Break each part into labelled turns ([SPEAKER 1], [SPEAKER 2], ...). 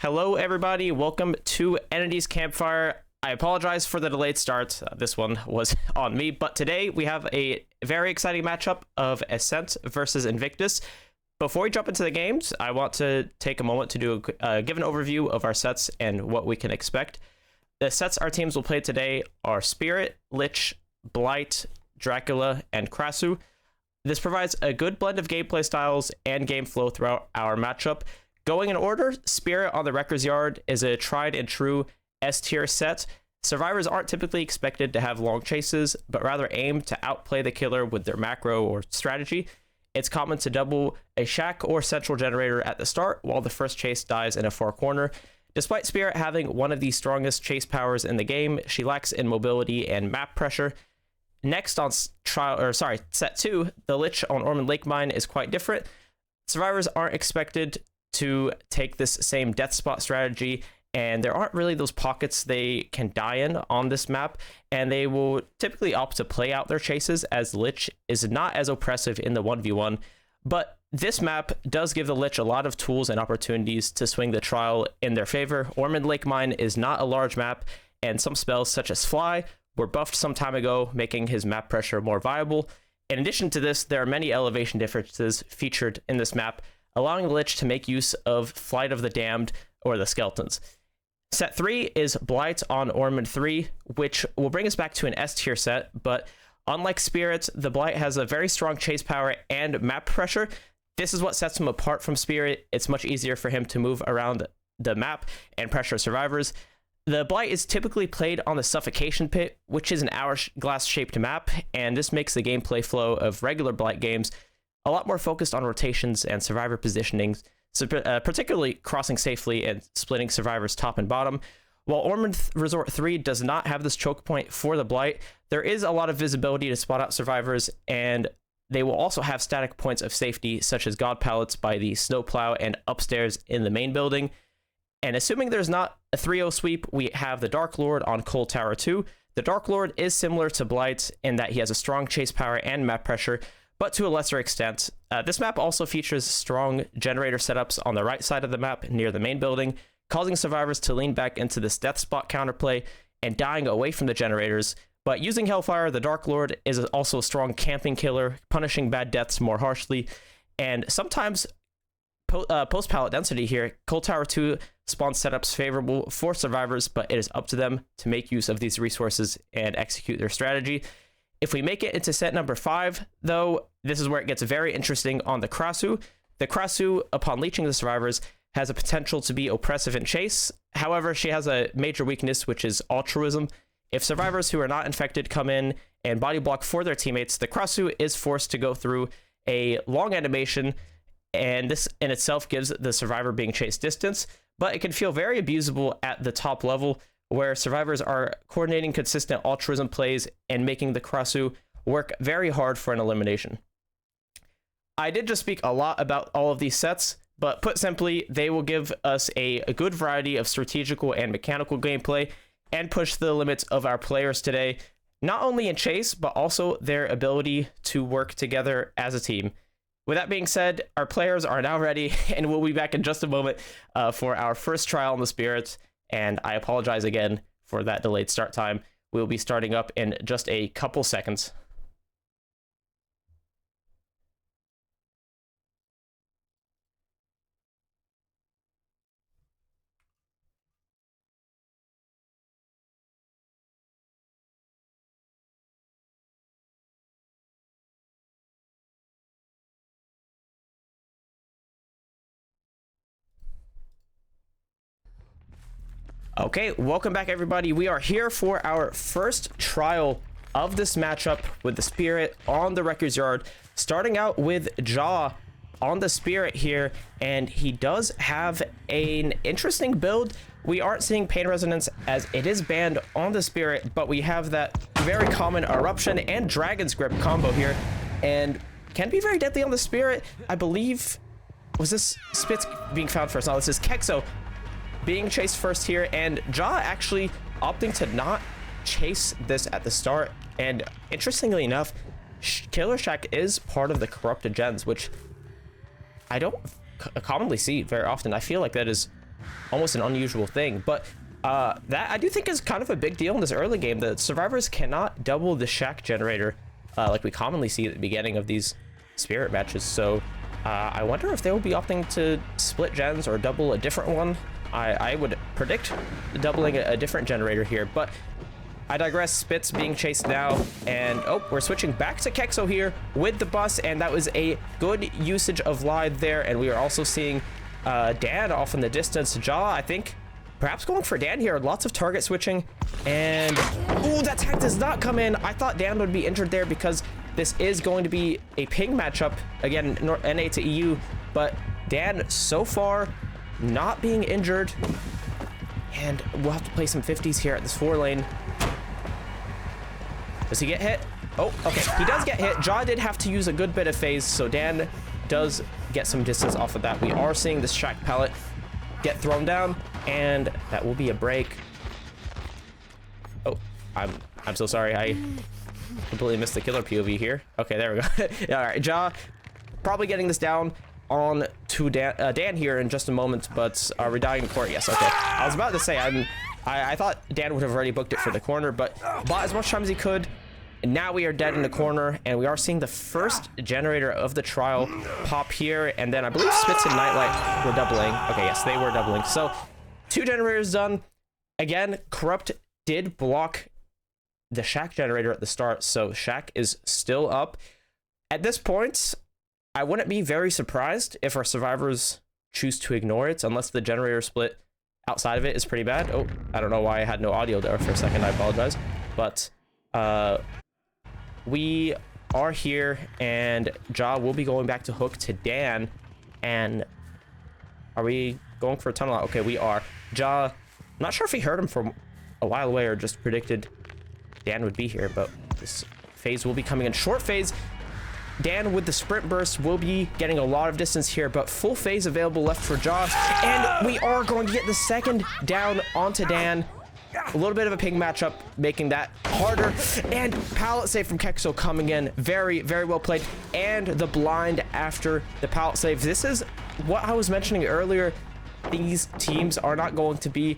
[SPEAKER 1] Hello everybody, welcome to Entity's Campfire. I apologize for the delayed start. This one was on me, but today we have a very exciting matchup of Ascent versus Invictus. Before we jump into the games, I want to take a moment to do give an overview of our sets and what we can expect. The sets our teams will play today are Spirit, Lich, Blight, Dracula, and Krasu. This provides a good blend of gameplay styles and game flow throughout our matchup. Going in order, Spirit on the Wrecker's Yard is a tried and true S-tier set. Survivors aren't typically expected to have long chases, but rather aim to outplay the killer with their macro or strategy. It's common to double a shack or central generator at the start while the first chase dies in a far corner. Despite Spirit having one of the strongest chase powers in the game, she lacks in mobility and map pressure. Next on set 2, the Lich on Ormond Lake Mine is quite different. Survivors aren't expected to take this same death spot strategy, and there aren't really those pockets they can die in on this map, and they will typically opt to play out their chases as Lich is not as oppressive in the 1v1. But this map does give the Lich a lot of tools and opportunities to swing the trial in their favor. Ormond Lake Mine is not a large map, and some spells such as Fly were buffed some time ago, making his map pressure more viable. In addition to this, there are many elevation differences featured in this map, allowing the Lich to make use of Flight of the Damned or the Skeletons. Set 3 is Blight on Ormond 3, which will bring us back to an S-tier set, but unlike Spirit, the Blight has a very strong chase power and map pressure. This is what sets him apart from Spirit. It's much easier for him to move around the map and pressure survivors. The Blight is typically played on the Suffocation Pit, which is an hourglass-shaped map, and this makes the gameplay flow of regular Blight games a lot more focused on rotations and survivor positionings, particularly crossing safely and splitting survivors top and bottom. While Ormond Resort 3 does not have this choke point for the Blight, there is a lot of visibility to spot out survivors, and they will also have static points of safety, such as God Pallets by the Snowplow and upstairs in the main building. And assuming there's not a 3-0 sweep, we have the Dark Lord on Cold Tower 2. The Dark Lord is similar to Blight in that he has a strong chase power and map pressure, but to a lesser extent. This map also features strong generator setups on the right side of the map near the main building, causing survivors to lean back into this death spot counterplay and dying away from the generators. But using Hellfire, the Dark Lord is also a strong camping killer, punishing bad deaths more harshly. And sometimes post-pallet density here, Cold Tower 2 spawns setups favorable for survivors, but it is up to them to make use of these resources and execute their strategy. If we make it into set number 5, though, this is where it gets very interesting on the Krasu. The Krasu, upon leeching the survivors, has a potential to be oppressive in chase. However, she has a major weakness, which is altruism. If survivors who are not infected come in and body block for their teammates, the Krasu is forced to go through a long animation, and this in itself gives the survivor being chased distance, but it can feel very abusable at the top level, where survivors are coordinating consistent altruism plays and making the Krasu work very hard for an elimination. I did just speak a lot about all of these sets, but put simply, they will give us a good variety of strategical and mechanical gameplay and push the limits of our players today, not only in chase, but also their ability to work together as a team. With that being said, our players are now ready, and we'll be back in just a moment for our first trial on the Spirits. And I apologize again for that delayed start time. We'll be starting up in just a couple seconds. Okay, welcome back everybody. We are here for our first trial of this matchup with the Spirit on the Wrecker's Yard, starting out with Jaw on the Spirit here, and he does have an interesting build. We aren't seeing Pain Resonance as it is banned on the Spirit, but we have that very common Eruption and Dragon's Grip combo here, and can be very deadly on the Spirit. I believe, was this Spitz being found first? No, this is Kexo being chased first here, and Jaw actually opting to not chase this at the start. And interestingly enough, Killer Shack is part of the corrupted gens, which I don't commonly see very often. I feel like that is almost an unusual thing. But that I do think is kind of a big deal in this early game. The survivors cannot double the shack generator like we commonly see at the beginning of these spirit matches. So I wonder if they will be opting to split gens or double a different one. I would predict doubling a different generator here, but I digress. Spitz being chased now, and oh, we're switching back to Kexo here with the bus, and that was a good usage of Lyde there. And we are also seeing Dan off in the distance. Jaw, I think, perhaps going for Dan here. Lots of target switching, and ooh, that tag does not come in. I thought Dan would be injured there because this is going to be a ping matchup. Again, NA to EU, but Dan so far not being injured, and we'll have to play some 50s here at this 4 lane. Does he get hit? Oh, okay, he does get hit. Jaw did have to use a good bit of phase, so Dan does get some distance off of that. We are seeing this shack pallet get thrown down, and that will be a break. Oh, I'm so sorry. I completely missed the killer POV here. Okay, there we go. Yeah, all right, Jaw probably getting this down on to Dan here in just a moment, but are we dying in court? Yes, okay. I was about to say, I thought Dan would have already booked it for the corner, but bought as much time as he could. And now we are dead in the corner, and we are seeing the first generator of the trial pop here. And then I believe Spitz and Nightlight were doubling. Okay, yes, they were doubling. So 2 generators done. Again, Corrupt did block the shack generator at the start, so shack is still up. At this point, I wouldn't be very surprised if our survivors choose to ignore it, unless the generator split outside of it is pretty bad. Oh, I don't know why I had no audio there for a second. I apologize. But we are here, and Jaw will be going back to hook to Dan. And are we going for a tunnel out? Okay, we are. Jaw, I'm not sure if he heard him from a while away or just predicted Dan would be here, but this phase will be coming in. Short phase. Dan with the sprint burst will be getting a lot of distance here, but full phase available left for Jaw. And we are going to get the second down onto Dan. A little bit of a ping matchup, making that harder. And pallet save from Kexo coming in. Very, very well played. And the blind after the pallet save. This is what I was mentioning earlier. These teams are not going to be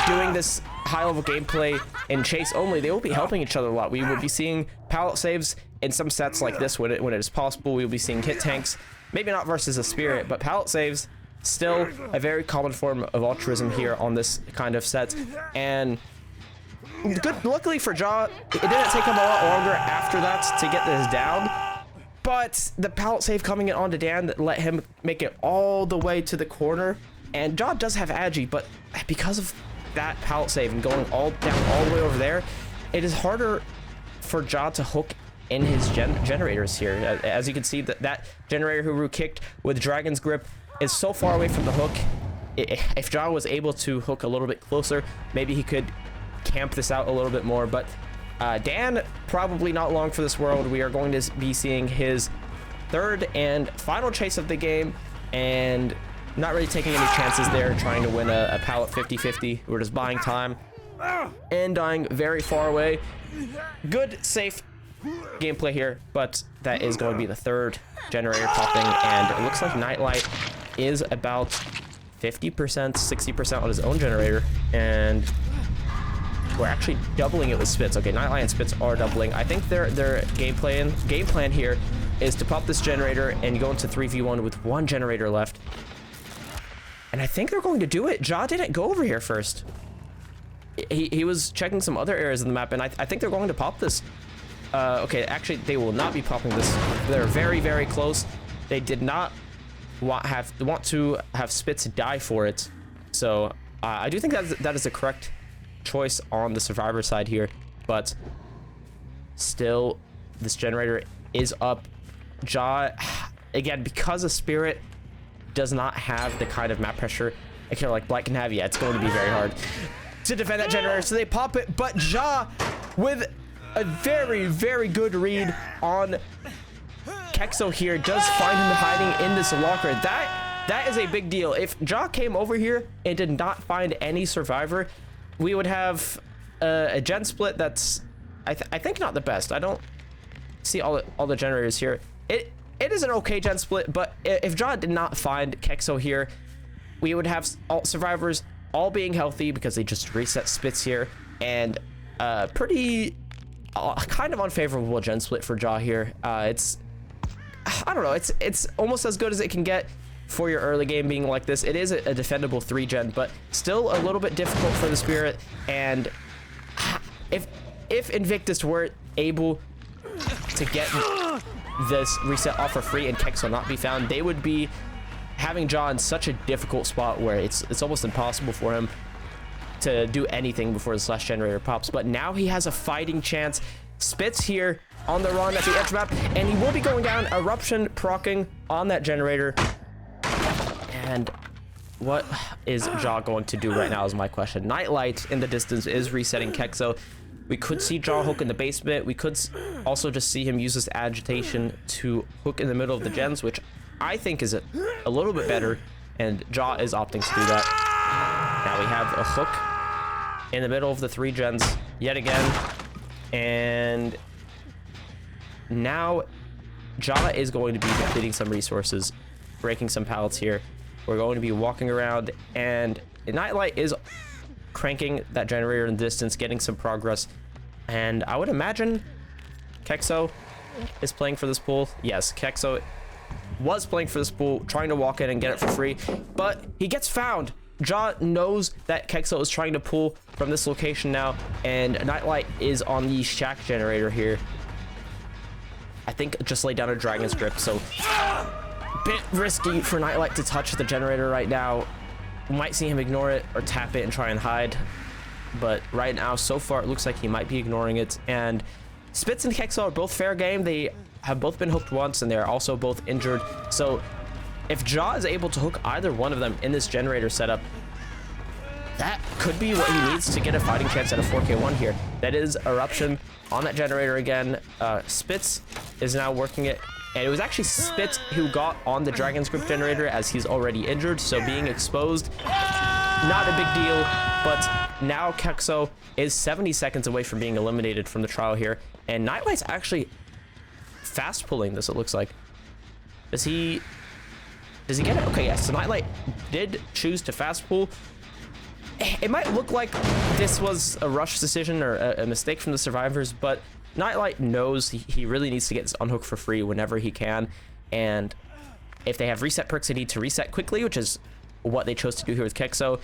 [SPEAKER 1] doing this high-level gameplay in chase only. They will be helping each other a lot. We will be seeing pallet saves in some sets like this when it is possible. We will be seeing hit tanks. Maybe not versus a spirit, but pallet saves, still a very common form of altruism here on this kind of set. And good, luckily for Jaw, it didn't take him a lot longer after that to get this down, but the pallet save coming in onto Dan that let him make it all the way to the corner. And Jaw does have Agi, but because of that pallet save and going all the way over there, it is harder for Jaw to hook in his generators here. As you can see, that generator who Rue kicked with Dragon's Grip is so far away from the hook. If Jaw was able to hook a little bit closer, maybe he could camp this out a little bit more. But Dan, probably not long for this world. We are going to be seeing his third and final chase of the game, and not really taking any chances there, trying to win a pallet 50-50. We're just buying time and dying very far away. Good, safe gameplay here, but that is going to be the third generator popping, and it looks like Nightlight is about 50%, 60% on his own generator, and we're actually doubling it with Spitz. Okay, Nightlight and Spitz are doubling. I think their game plan here is to pop this generator and go into 3v1 with 1 generator left. And I think they're going to do it. Jaw didn't go over here first. He was checking some other areas of the map, and I think they're going to pop this. Okay, actually, they will not be popping this. They're very, very close. They did not want to have Spitz die for it. So I do think that is the correct choice on the survivor side here. But still, this generator is up. Jaw, again, because a spirit does not have the kind of map pressure a killer like Black can have, yeah, it's going to be very hard to defend that generator. So they pop it, but Jaw with a very, very good read on Kexo here does find him hiding in this locker. That is a big deal. If Jaw came over here and did not find any survivor, we would have a gen split that's I think not the best. I don't see all the generators here. It is an okay gen split, but if Jaw did not find Kexo here, we would have all survivors all being healthy because they just reset Spitz here, and pretty kind of unfavorable gen split for Jaw here. It's, I don't know, it's almost as good as it can get for your early game being like this. It is a defendable 3-gen, but still a little bit difficult for the Spirit. And if Invictus were able to get this reset off for free and Kex will not be found, they would be having Jaw in such a difficult spot where it's almost impossible for him to do anything before the slash generator pops. But now he has a fighting chance. Spitz here on the run at the edge map, and he will be going down. Eruption proccing on that generator. And what is Jaw going to do right now is my question. Nightlight in the distance is resetting Kexo. We could see Jaw hook in the basement. We could also just see him use this agitation to hook in the middle of the gens, which I think is a little bit better, and Jaw is opting to do that. Now we have a hook in the middle of the 3 gens yet again, and now Jaw is going to be depleting some resources, breaking some pallets here. We're going to be walking around, and Nightlight is cranking that generator in the distance, getting some progress, and I would imagine Kexo is playing for this pool. Yes, Kexo was playing for this pool, trying to walk in and get it for free, but he gets found. Jaw knows that Kexo is trying to pull from this location now, and Nightlight is on the shack generator here. I think just laid down a Dragon's Grip, so bit risky for Nightlight to touch the generator right now. We might see him ignore it or tap it and try and hide, but right now, so far, it looks like he might be ignoring it. And Spitz and Kexo are both fair game. They have both been hooked once, and they're also both injured. So if Jaw is able to hook either one of them in this generator setup, that could be what he needs to get a fighting chance at a 4K1 here. That is Eruption on that generator again. Spitz is now working it, and it was actually Spitz who got on the Dragon's Grip generator as he's already injured, so being exposed, not a big deal. But now Kexo is 70 seconds away from being eliminated from the trial here, and Nightlight's actually fast pulling this, it looks like. Does he get it? Okay, yes, so Nightlight did choose to fast pull. It might look like this was a rush decision or a mistake from the survivors, but Nightlight knows he really needs to get this unhook for free whenever he can. And if they have reset perks, they need to reset quickly, which is what they chose to do here with Kexo.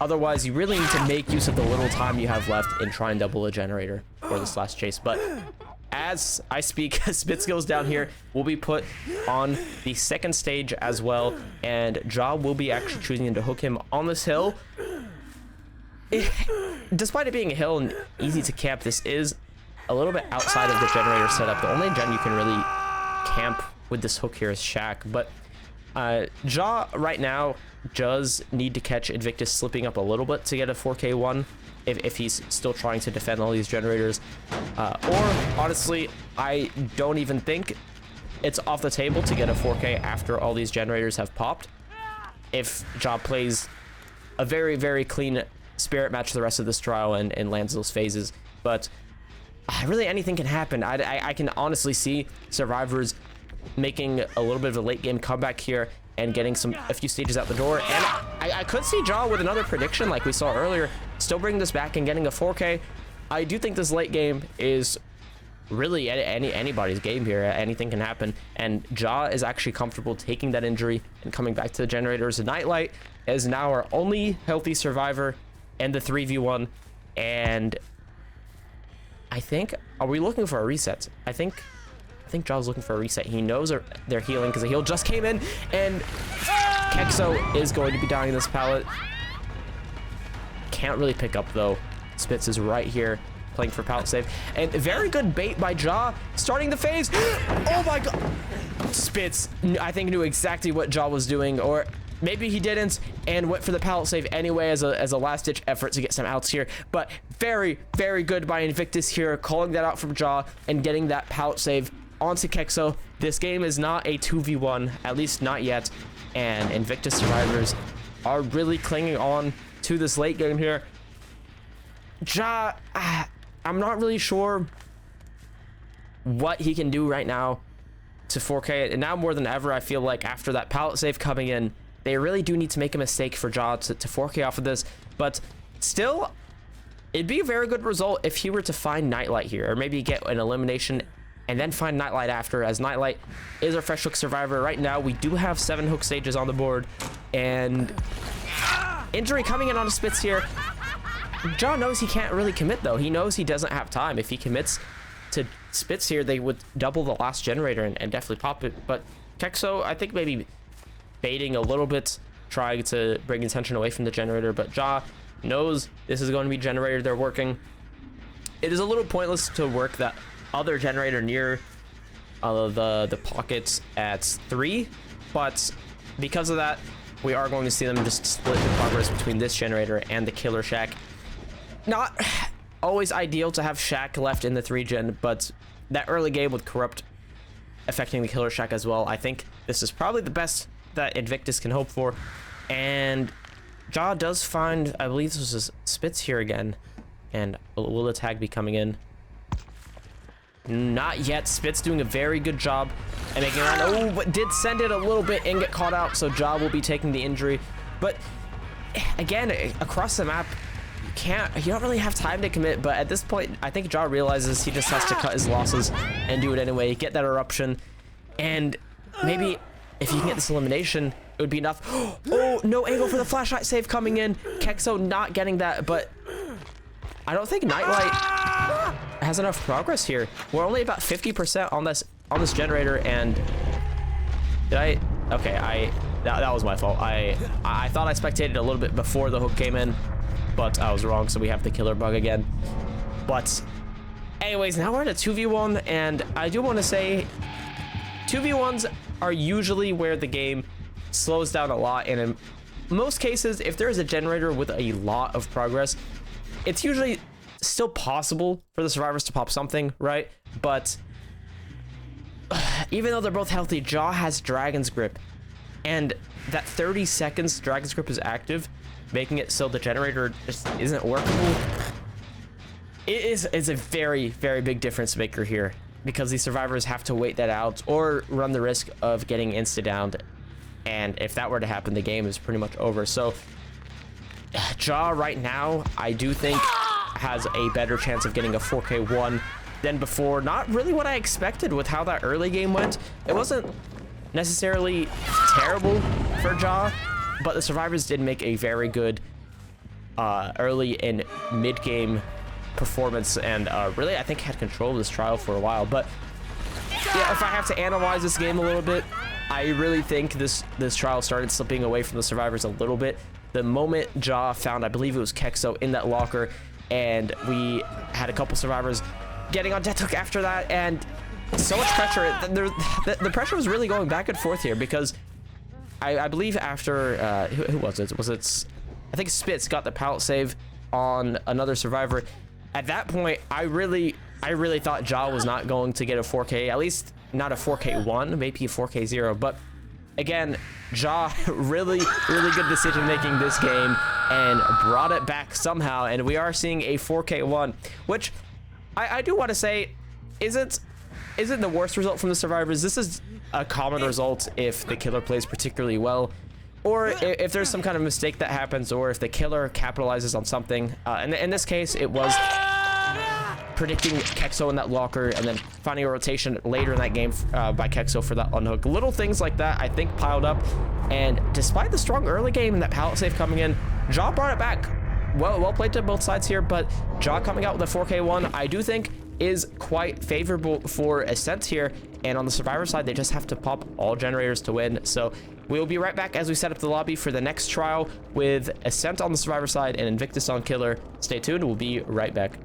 [SPEAKER 1] Otherwise, you really need to make use of the little time you have left and try and double a generator for this last chase. But as I speak, Spitz goes down here, will be put on the second stage as well, and Jaw will be actually choosing to hook him on this hill. Despite it being a hill and easy to camp, this is a little bit outside of the generator setup. The only gen you can really camp with this hook here is Shack, but Jaw right now does need to catch Invictus slipping up a little bit to get a 4K1 if he's still trying to defend all these generators. Or honestly, I don't even think it's off the table to get a 4K after all these generators have popped, if Jaw plays a very, very clean Spirit match the rest of this trial and lands those phases. But really anything can happen. I can honestly see survivors making a little bit of a late game comeback here and getting a few stages out the door. And I could see Jaw with another prediction like we saw earlier, still bringing this back and getting a 4K. I do think this late game is really anybody's game here. Anything can happen, and Jaw is actually comfortable taking that injury and coming back to the generators. Nightlight is now our only healthy survivor in the 3v1, and I think, are we looking for a reset? I think Jaw's looking for a reset. He knows they're healing because the heal just came in, and Kexo is going to be dying this pallet. Can't really pick up though. Spitz is right here playing for pallet save, and very good bait by Jaw, starting the phase. Oh my god, Spitz I think knew exactly what Jaw was doing, or maybe he didn't, and went for the pallet save anyway as a last-ditch effort to get some outs here. But very, very good by Invictus here, calling that out from Jaw and getting that pallet save onto Kexo. This game is not a 2v1, at least not yet, and Invictus survivors are really clinging on to this late game here. Jaw, I'm not really sure what he can do right now to 4K, and now more than ever, I feel like after that pallet save coming in, They really do need to make a mistake for Ja to 4K off of this, but still, it'd be a very good result if he were to find Nightlight here, or maybe get an elimination and then find Nightlight after, as Nightlight is our fresh hook survivor. Right now, we do have 7 hook stages on the board, and injury coming in on a Spitz here. Ja knows he can't really commit, though. He knows he doesn't have time. If he commits to Spitz here, they would double the last generator and definitely pop it. But Kexo, I think maybe baiting a little bit, trying to bring attention away from the generator, but Ja knows this is going to be generator they're working. It is a little pointless to work that other generator near the pockets at 3, but because of that, we are going to see them just split the progress between this generator and the killer shack. Not always ideal to have shack left in the 3 gen, but that early game with corrupt affecting the killer shack as well, I think this is probably the best that Invictus can hope for. And Ja does find, I believe this was Spitz here again, and will the tag be coming in? Not yet. Spitz doing a very good job and making around. Oh, but did send it a little bit and get caught out, so Ja will be taking the injury. But again, across the map, you don't really have time to commit, but at this point, I think Ja realizes he just has to cut his losses and do it anyway, get that eruption, and maybe if you can get this elimination, it would be enough. Oh, no angle for the flashlight save coming in. Kexo not getting that, but I don't think Nightlight has enough progress here. We're only about 50% on this generator, and did I? Okay, that was my fault. I thought I spectated a little bit before the hook came in, but I was wrong, so we have the killer bug again. But anyways, now we're at a 2v1, and I do want to say 2v1s are usually where the game slows down a lot, and in most cases, if there's a generator with a lot of progress, it's usually still possible for the survivors to pop something, right? But even though they're both healthy, Ja has Dragon's Grip, and that 30 seconds Dragon's Grip is active, making it so the generator just isn't workable. It's a very, very big difference maker here, because these survivors have to wait that out or run the risk of getting insta-downed, and if that were to happen, the game is pretty much over. So Ja right now, I do think, has a better chance of getting a 4K1 than before. Not really what I expected with how that early game went. It wasn't necessarily terrible for Ja, but the survivors did make a very good early and mid-game performance, and really I think had control of this trial for a while. But yeah, if I have to analyze this game a little bit, I really think this trial started slipping away from the survivors a little bit the moment Ja found, I believe it was Kexo, in that locker, and we had a couple survivors getting on death hook after that, and so much pressure. The pressure was really going back and forth here, because I believe after who was it? I think Spitz got the pallet save on another survivor. At that point, I really thought Ja was not going to get a 4K, at least not a 4K1, maybe a 4K0. But again, Ja really good decision making this game and brought it back somehow, and we are seeing a 4K1, which I do want to say isn't the worst result from the survivors. This is a common result if the killer plays particularly well, or if there's some kind of mistake that happens, or if the killer capitalizes on something. And in this case, it was predicting Kexo in that locker and then finding a rotation later in that game by Kexo for that unhook. Little things like that, I think, piled up. And despite the strong early game and that pallet save coming in, Ja brought it back. Well played to both sides here, but Ja coming out with a 4K1, I do think, is quite favorable for Ascent here. And on the survivor side, they just have to pop all generators to win. So we will be right back as we set up the lobby for the next trial with Ascent on the survivor side and Invictus on killer. Stay tuned, we'll be right back.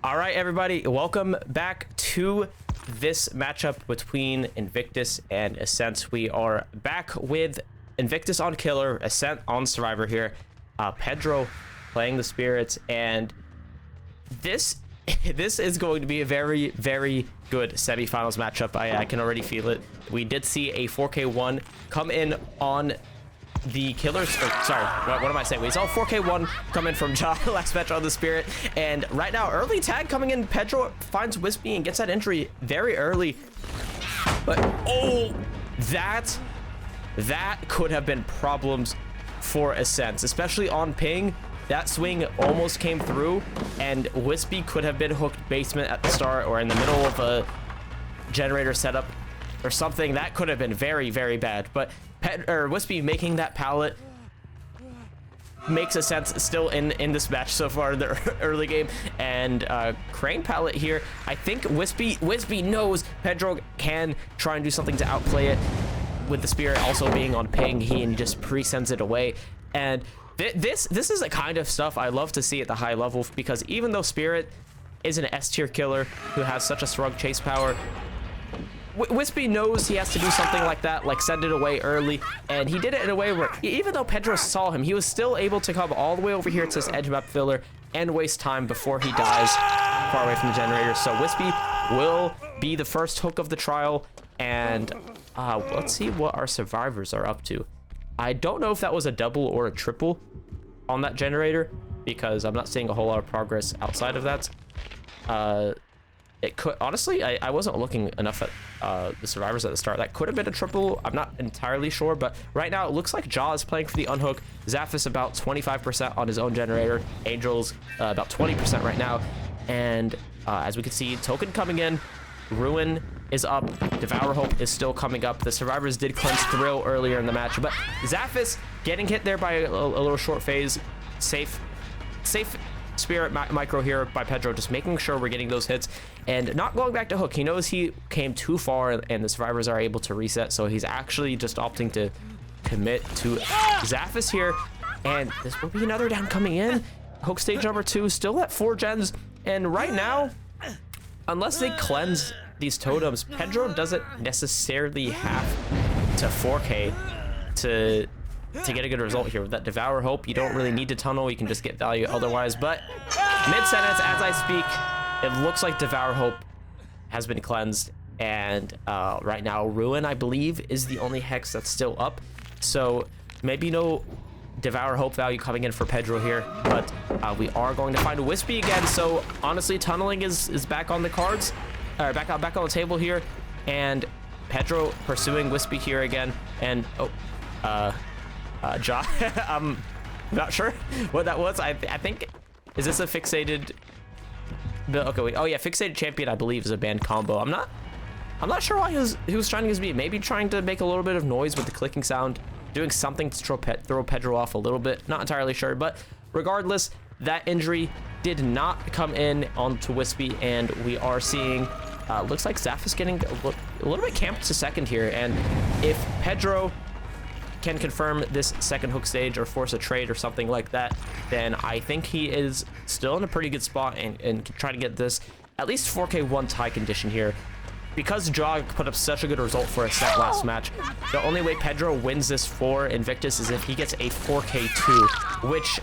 [SPEAKER 1] All right, everybody, welcome back to this matchup between Invictus and Ascent. We are back with Invictus on Killer, Ascent on Survivor here. Pedro playing the Spirits, and this is going to be a very, very good semifinals matchup. I can already feel it. We did see a 4K1 come in on the Killers, sorry, what am I saying? We saw 4K1 come in from Ja last match on the Spirit, and right now, early tag coming in. Pedro finds Wispy and gets that injury very early. But, oh, that could have been problems for Ascent, especially on ping. That swing almost came through, and Wispy could have been hooked basement at the start or in the middle of a generator setup or something. That could have been very, very bad. But Wispy making that pallet makes Ascent still in this match so far in the early game. And Crane pallet here. I think Wispy knows Pedro can try and do something to outplay it. With the Spirit also being on ping, he just pre-sends it away. And this is the kind of stuff I love to see at the high level, because even though Spirit is an S tier killer who has such a strong chase power, Wispy knows he has to do something like that, like send it away early, and he did it in a way where even though Pedro saw him, he was still able to come all the way over here to this edge map filler and waste time before he dies far away from the generator. So Wispy will be the first hook of the trial, and let's see what our survivors are up to. I don't know if that was a double or a triple on that generator, because I'm not seeing a whole lot of progress outside of that. It could, honestly, I wasn't looking enough at the survivors at the start. That could have been a triple. I'm not entirely sure, but right now it looks like Ja is playing for the unhook. Zaphis about 25% on his own generator. Angel's about 20% right now. And as we can see, Token coming in. Ruin is up. Devour Hope is still coming up. The survivors did cleanse Thrill earlier in the match, but Zaphis getting hit there by a little short phase. Safe Spirit micro here by Pedro, just making sure we're getting those hits and not going back to hook. He knows he came too far and the survivors are able to reset, so he's actually just opting to commit to Zaphis here. And this will be another down coming in. Hook stage number 2, still at 4 gens. And right now, unless they cleanse these totems, Pedro doesn't necessarily have to 4K to get a good result here. With that Devour Hope, you don't really need to tunnel. You can just get value otherwise. But mid-sentence, as I speak, it looks like Devour Hope has been cleansed. And right now, Ruin, I believe, is the only Hex that's still up. So maybe no Devour Hope value coming in for Pedro here. But we are going to find a Wispy again. So honestly, tunneling is back on the cards. Back on the table here. And Pedro pursuing Wispy here again. And, Ja, I'm not sure what that was. I think, is this a fixated build? Okay, wait. Oh yeah, fixated champion, I believe, is a banned combo. I'm not sure why he was trying to use me. Maybe trying to make a little bit of noise with the clicking sound, doing something to throw Pedro off a little bit. Not entirely sure, but regardless, that injury did not come in onto Wispy, and we are seeing looks like Zaphis getting a little bit camped to second here. And if Pedro can confirm this second hook stage or force a trade or something like that, then I think he is still in a pretty good spot and can try to get this at least 4K1 tie condition here. Because Ja put up such a good result for Ascent last match, the only way Pedro wins this for Invictus is if he gets a 4K2, which,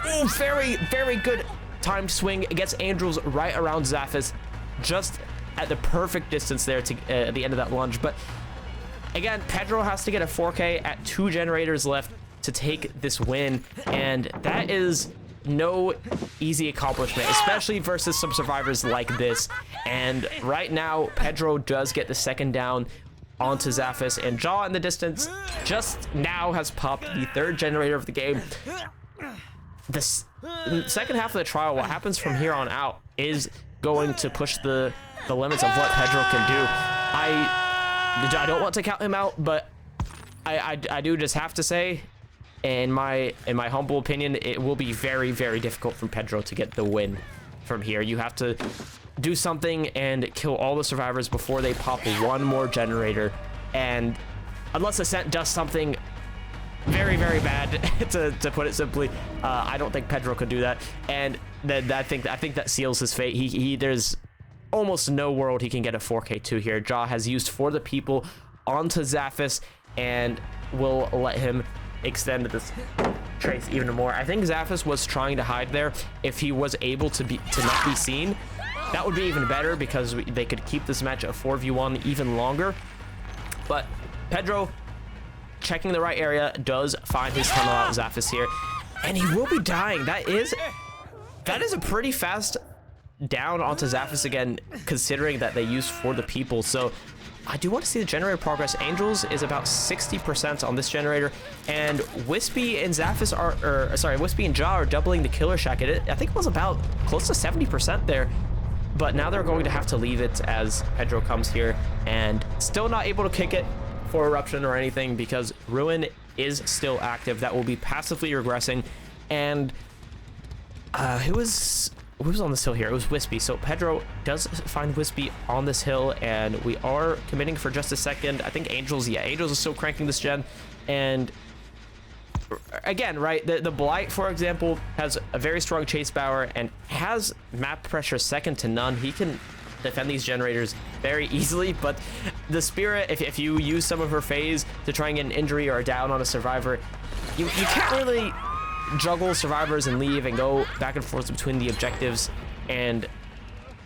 [SPEAKER 1] ooh, very, very good timed swing. It gets Angels right around Zaphis, just at the perfect distance there to the end of that lunge. But again, Pedro has to get a 4K at 2 generators left to take this win, and that is no easy accomplishment, especially versus some survivors like this. And right now, Pedro does get the second down onto Zaphis, and Ja in the distance just now has popped the 3rd generator of the game. The second half of the trial, what happens from here on out is going to push the limits of what Pedro can do. I don't want to count him out, but I do just have to say, in my humble opinion, it will be very, very difficult for Pedro to get the win from here. You have to do something and kill all the survivors before they pop one more generator. And unless Ascent does something very, very bad, to put it simply. I don't think Pedro could do that, and then I think that seals his fate. There's almost no world he can get a 4K2 here. Jaw has used For the People onto Xaphus, and will let him extend this trace even more. I think Xaphus was trying to hide there. If he was able to not be seen, that would be even better, because they could keep this match a 4v1 even longer. But Pedro, checking the right area, does find his tunnel out Xaphus here, and he will be dying. That is a pretty fast down onto Xaphus again, considering that they used For the People. So I do want to see the generator progress. Angels is about 60% on this generator, and Wispy and Xaphus Wispy and Jaw are doubling the Killer Shack. I think it was about close to 70% there, but now they're going to have to leave it as Pedro comes here, and still not able to kick it for Eruption or anything, because Ruin is still active. That will be passively regressing. And who was on this hill here? It was Wispy. So Pedro does find Wispy on this hill, and we are committing for just a second. I think Angels is still cranking this gen. And again, right, the Blight, for example, has a very strong chase power and has map pressure second to none. He can defend these generators very easily, but the Spirit, if you use some of her phase to try and get an injury or a down on a survivor, you can't really juggle survivors and leave and go back and forth between the objectives and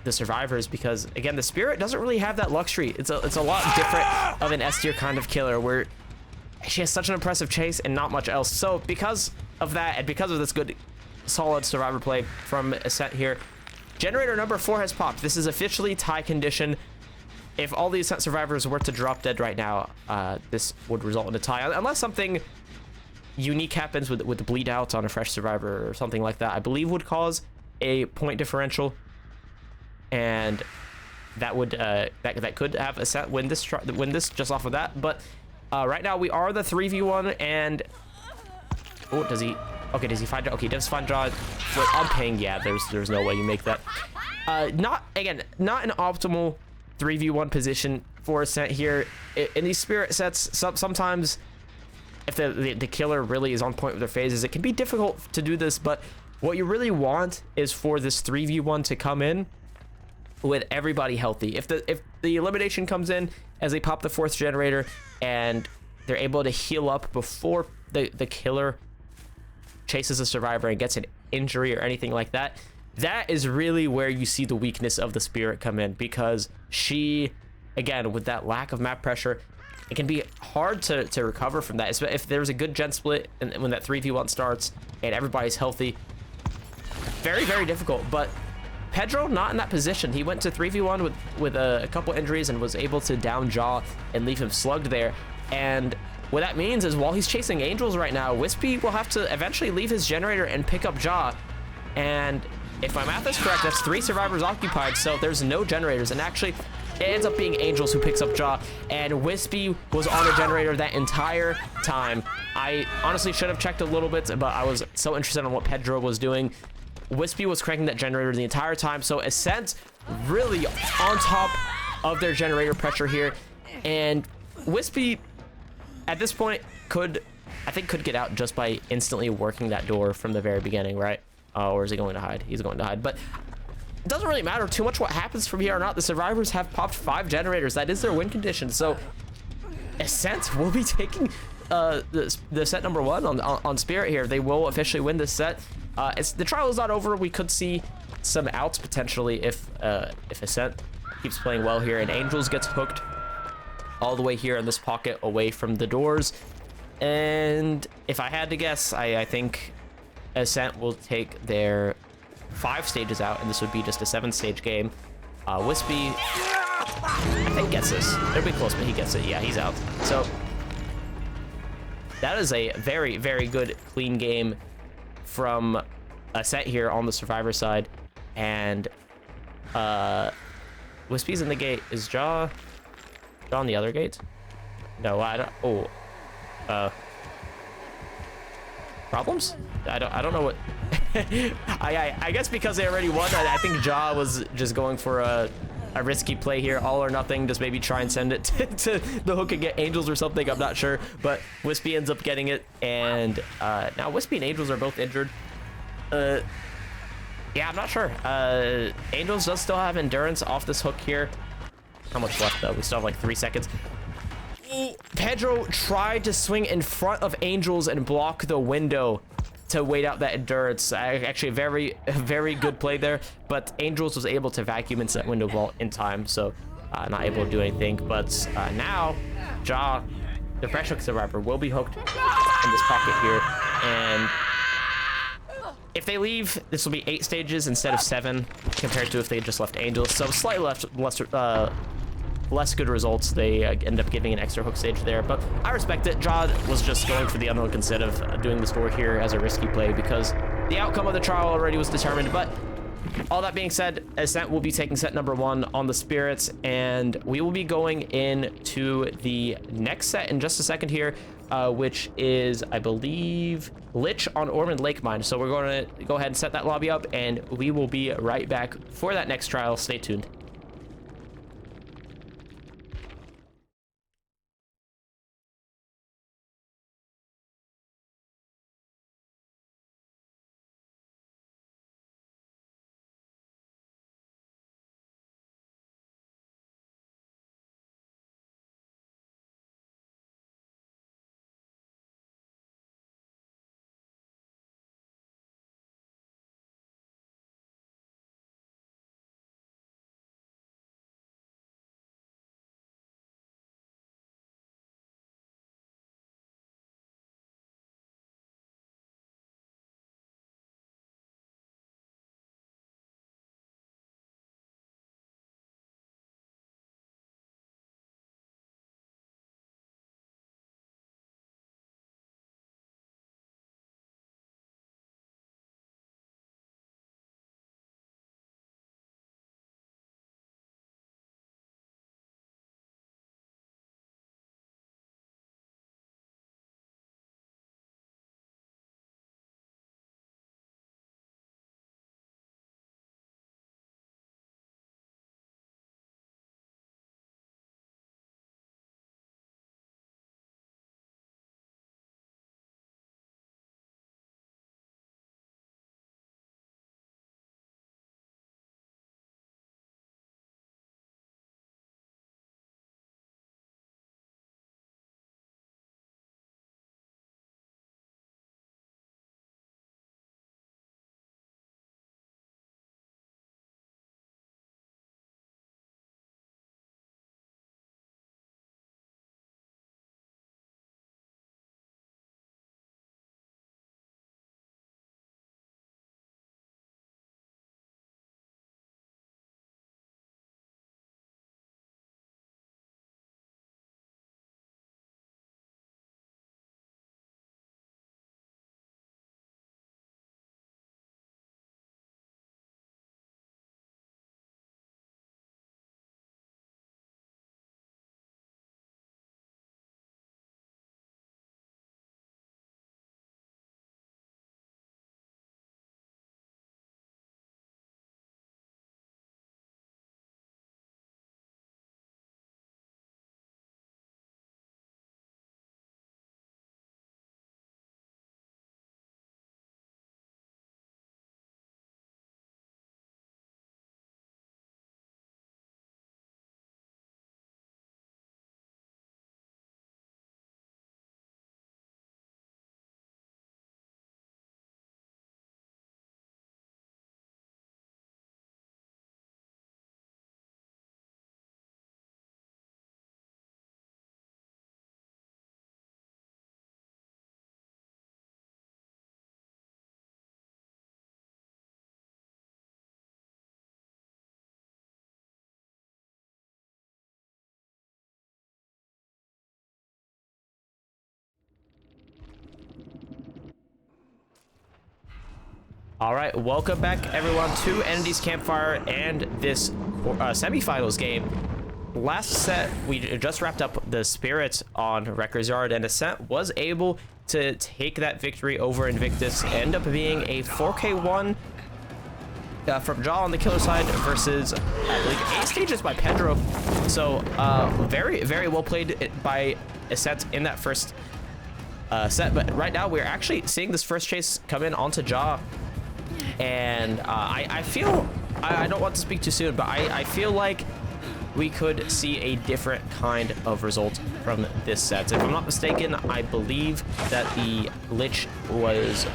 [SPEAKER 1] the survivors, because again, the Spirit doesn't really have that luxury. It's a lot different of an S tier kind of killer, where she has such an impressive chase and not much else. So because of that, and because of this good solid survivor play from Ascent here, generator number 4 has popped. This is officially tie condition. If all the Ascent survivors were to drop dead right now, this would result in a tie, unless something unique happens with the bleed out on a fresh survivor or something like that. I believe would cause a point differential, and that would that could have Ascent win this just off of that. But right now we are the 3v1, and oh, does he? Okay, does he find? Okay, he does find Jaw. On ping, yeah. There's no way you make that. Not an optimal 3v1 position for Ascent here. In these Spirit sets, sometimes if the killer really is on point with their phases, it can be difficult to do this. But what you really want is for this 3v1 to come in with everybody healthy. If the elimination comes in as they pop the 4th generator and they're able to heal up before the killer chases a survivor and gets an injury or anything like that, that is really where you see the weakness of the Spirit come in, because she, again, with that lack of map pressure, it can be hard to recover from that. If there's a good gen split and when that 3v1 starts and everybody's healthy, very, very difficult. But Pedro not in that position. He went to 3v1 with a couple injuries and was able to down Jaw and leave him slugged there. And what that means is, while he's chasing Angels right now, Wispy will have to eventually leave his generator and pick up Jaw. And if my math is correct, that's 3 survivors occupied, so there's no generators. And actually, it ends up being Angels who picks up Jaw, and Wispy was on a generator that entire time. I honestly should have checked a little bit, but I was so interested in what Pedro was doing. Wispy was cranking that generator the entire time, so Ascent really on top of their generator pressure here. And Wispy, at this point, could get out just by instantly working that door from the very beginning, right? Or is he going to hide? He's going to hide. But it doesn't really matter too much what happens from here or not. The survivors have popped 5 generators. That is their win condition. So Ascent will be taking the set number 1 on Spirit here. They will officially win this set. The trial is not over. We could see some outs potentially if Ascent keeps playing well here, and Angels gets hooked all the way here in this pocket away from the doors. And if I had to guess, I think Ascent will take their 5 stages out, and this would be just a 7-stage game. Wispy, I think, gets this. It'll be close, but he gets it. Yeah, he's out. So that is a very, very good, clean game from Ascent here on the survivor side. And Wispy's in the gate. Is Jaw on the other gate? No, I don't. Oh, problems? I don't know what. I guess because they already won, I think Jaw was just going for a a risky play here, all or nothing. Just maybe try and send it to the hook and get Angels or something. I'm not sure, but Wispy ends up getting it, and now Wispy and Angels are both injured. Yeah, I'm not sure. Angels does still have endurance off this hook here. How much left though? We still have like 3 seconds. Pedro tried to swing in front of Angels and block the window to wait out that endurance. Actually, a very good play there, but Angels was able to vacuum into that window vault in time, so not able to do anything. But now, Ja, the fresh hook survivor, will be hooked in this pocket here, and if they leave, this will be 8 stages instead of 7, compared to if they just left Angels. So slightly less good results. They end up giving an extra hook stage there, but I respect it. Ja was just going for the unhook instead of doing the store here as a risky play because the outcome of the trial already was determined. But all that being said, Ascent will be taking set number 1 on the Spirits, and we will be going into the next set in just a second here, which is, I believe, Lich on Ormond Lake Mine. So we're going to go ahead and set that lobby up, and we will be right back for that next trial. Stay tuned. All right, welcome back everyone to Entity's Campfire and this semifinals game. Last set, we just wrapped up the Spirits on Wrecker's Yard, and Ascent was able to take that victory over Invictus, end up being a 4K1 from Jaw on the killer side versus, I believe, 8 stages by Pedro. So very, very well played by Ascent in that first set. But right now we're actually seeing this first chase come in onto Jaw. And I feel, I don't want to speak too soon, but I feel like we could see a different kind of result from this set. If I'm not mistaken, I believe that the Lich was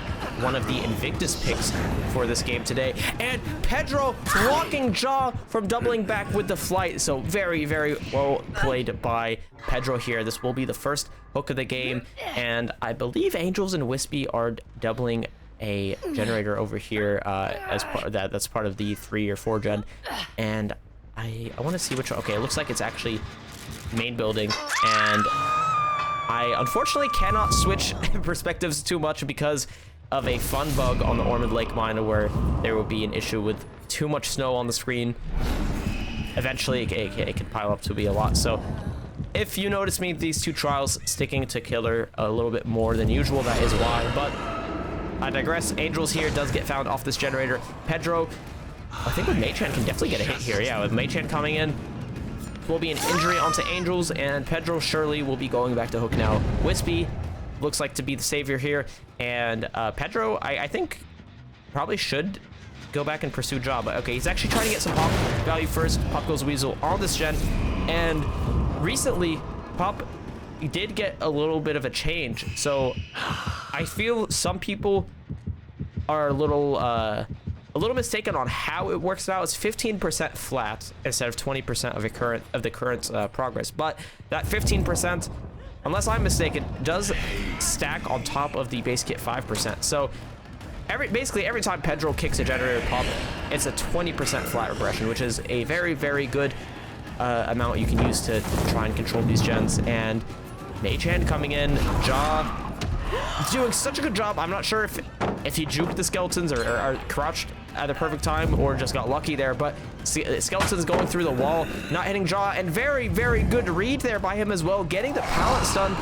[SPEAKER 1] one of the Invictus picks for this game today. And Pedro blocking Jaw from doubling back with the flight. So very, very well played by Pedro here. This will be the first hook of the game. And I believe Angels and Wispy are doubling a generator over here as part of that. That's part of the 3 or 4 gen. And I want to see which one. Okay, it looks like it's actually main building, and I unfortunately cannot switch perspectives too much because of a fun bug on the Ormond Lake mine where there will be an issue with too much snow on the screen. Eventually it can pile up to be a lot. So if you notice me these 2 trials sticking to killer a little bit more than usual, that is why. But I digress. Angels here does get found off this generator. Pedro, I think with Maychan can definitely get a hit here. Yeah, with Maychan coming in, will be an injury onto Angels, and Pedro surely will be going back to hook now. Wispy looks like to be the savior here, and Pedro, I think, probably should go back and pursue Jaw. But okay, he's actually trying to get some pop value first. Pop goes Weasel on this gen, and recently, Pop did get a little bit of a change. So I feel some people are a little mistaken on how it works out. It's 15% flat instead of 20% of the current progress. But that 15%, unless I'm mistaken, does stack on top of the base kit 5%. So basically every time Pedro kicks a generator pop, it's a 20% flat regression, which is a very, very good amount you can use to try and control these gens. And Maychan coming in, Jaw doing such a good job. I'm not sure if he juked the skeletons or crouched at the perfect time or just got lucky there, but skeletons going through the wall, not hitting Jaw, and very, very good read there by him as well, getting the pallet stun,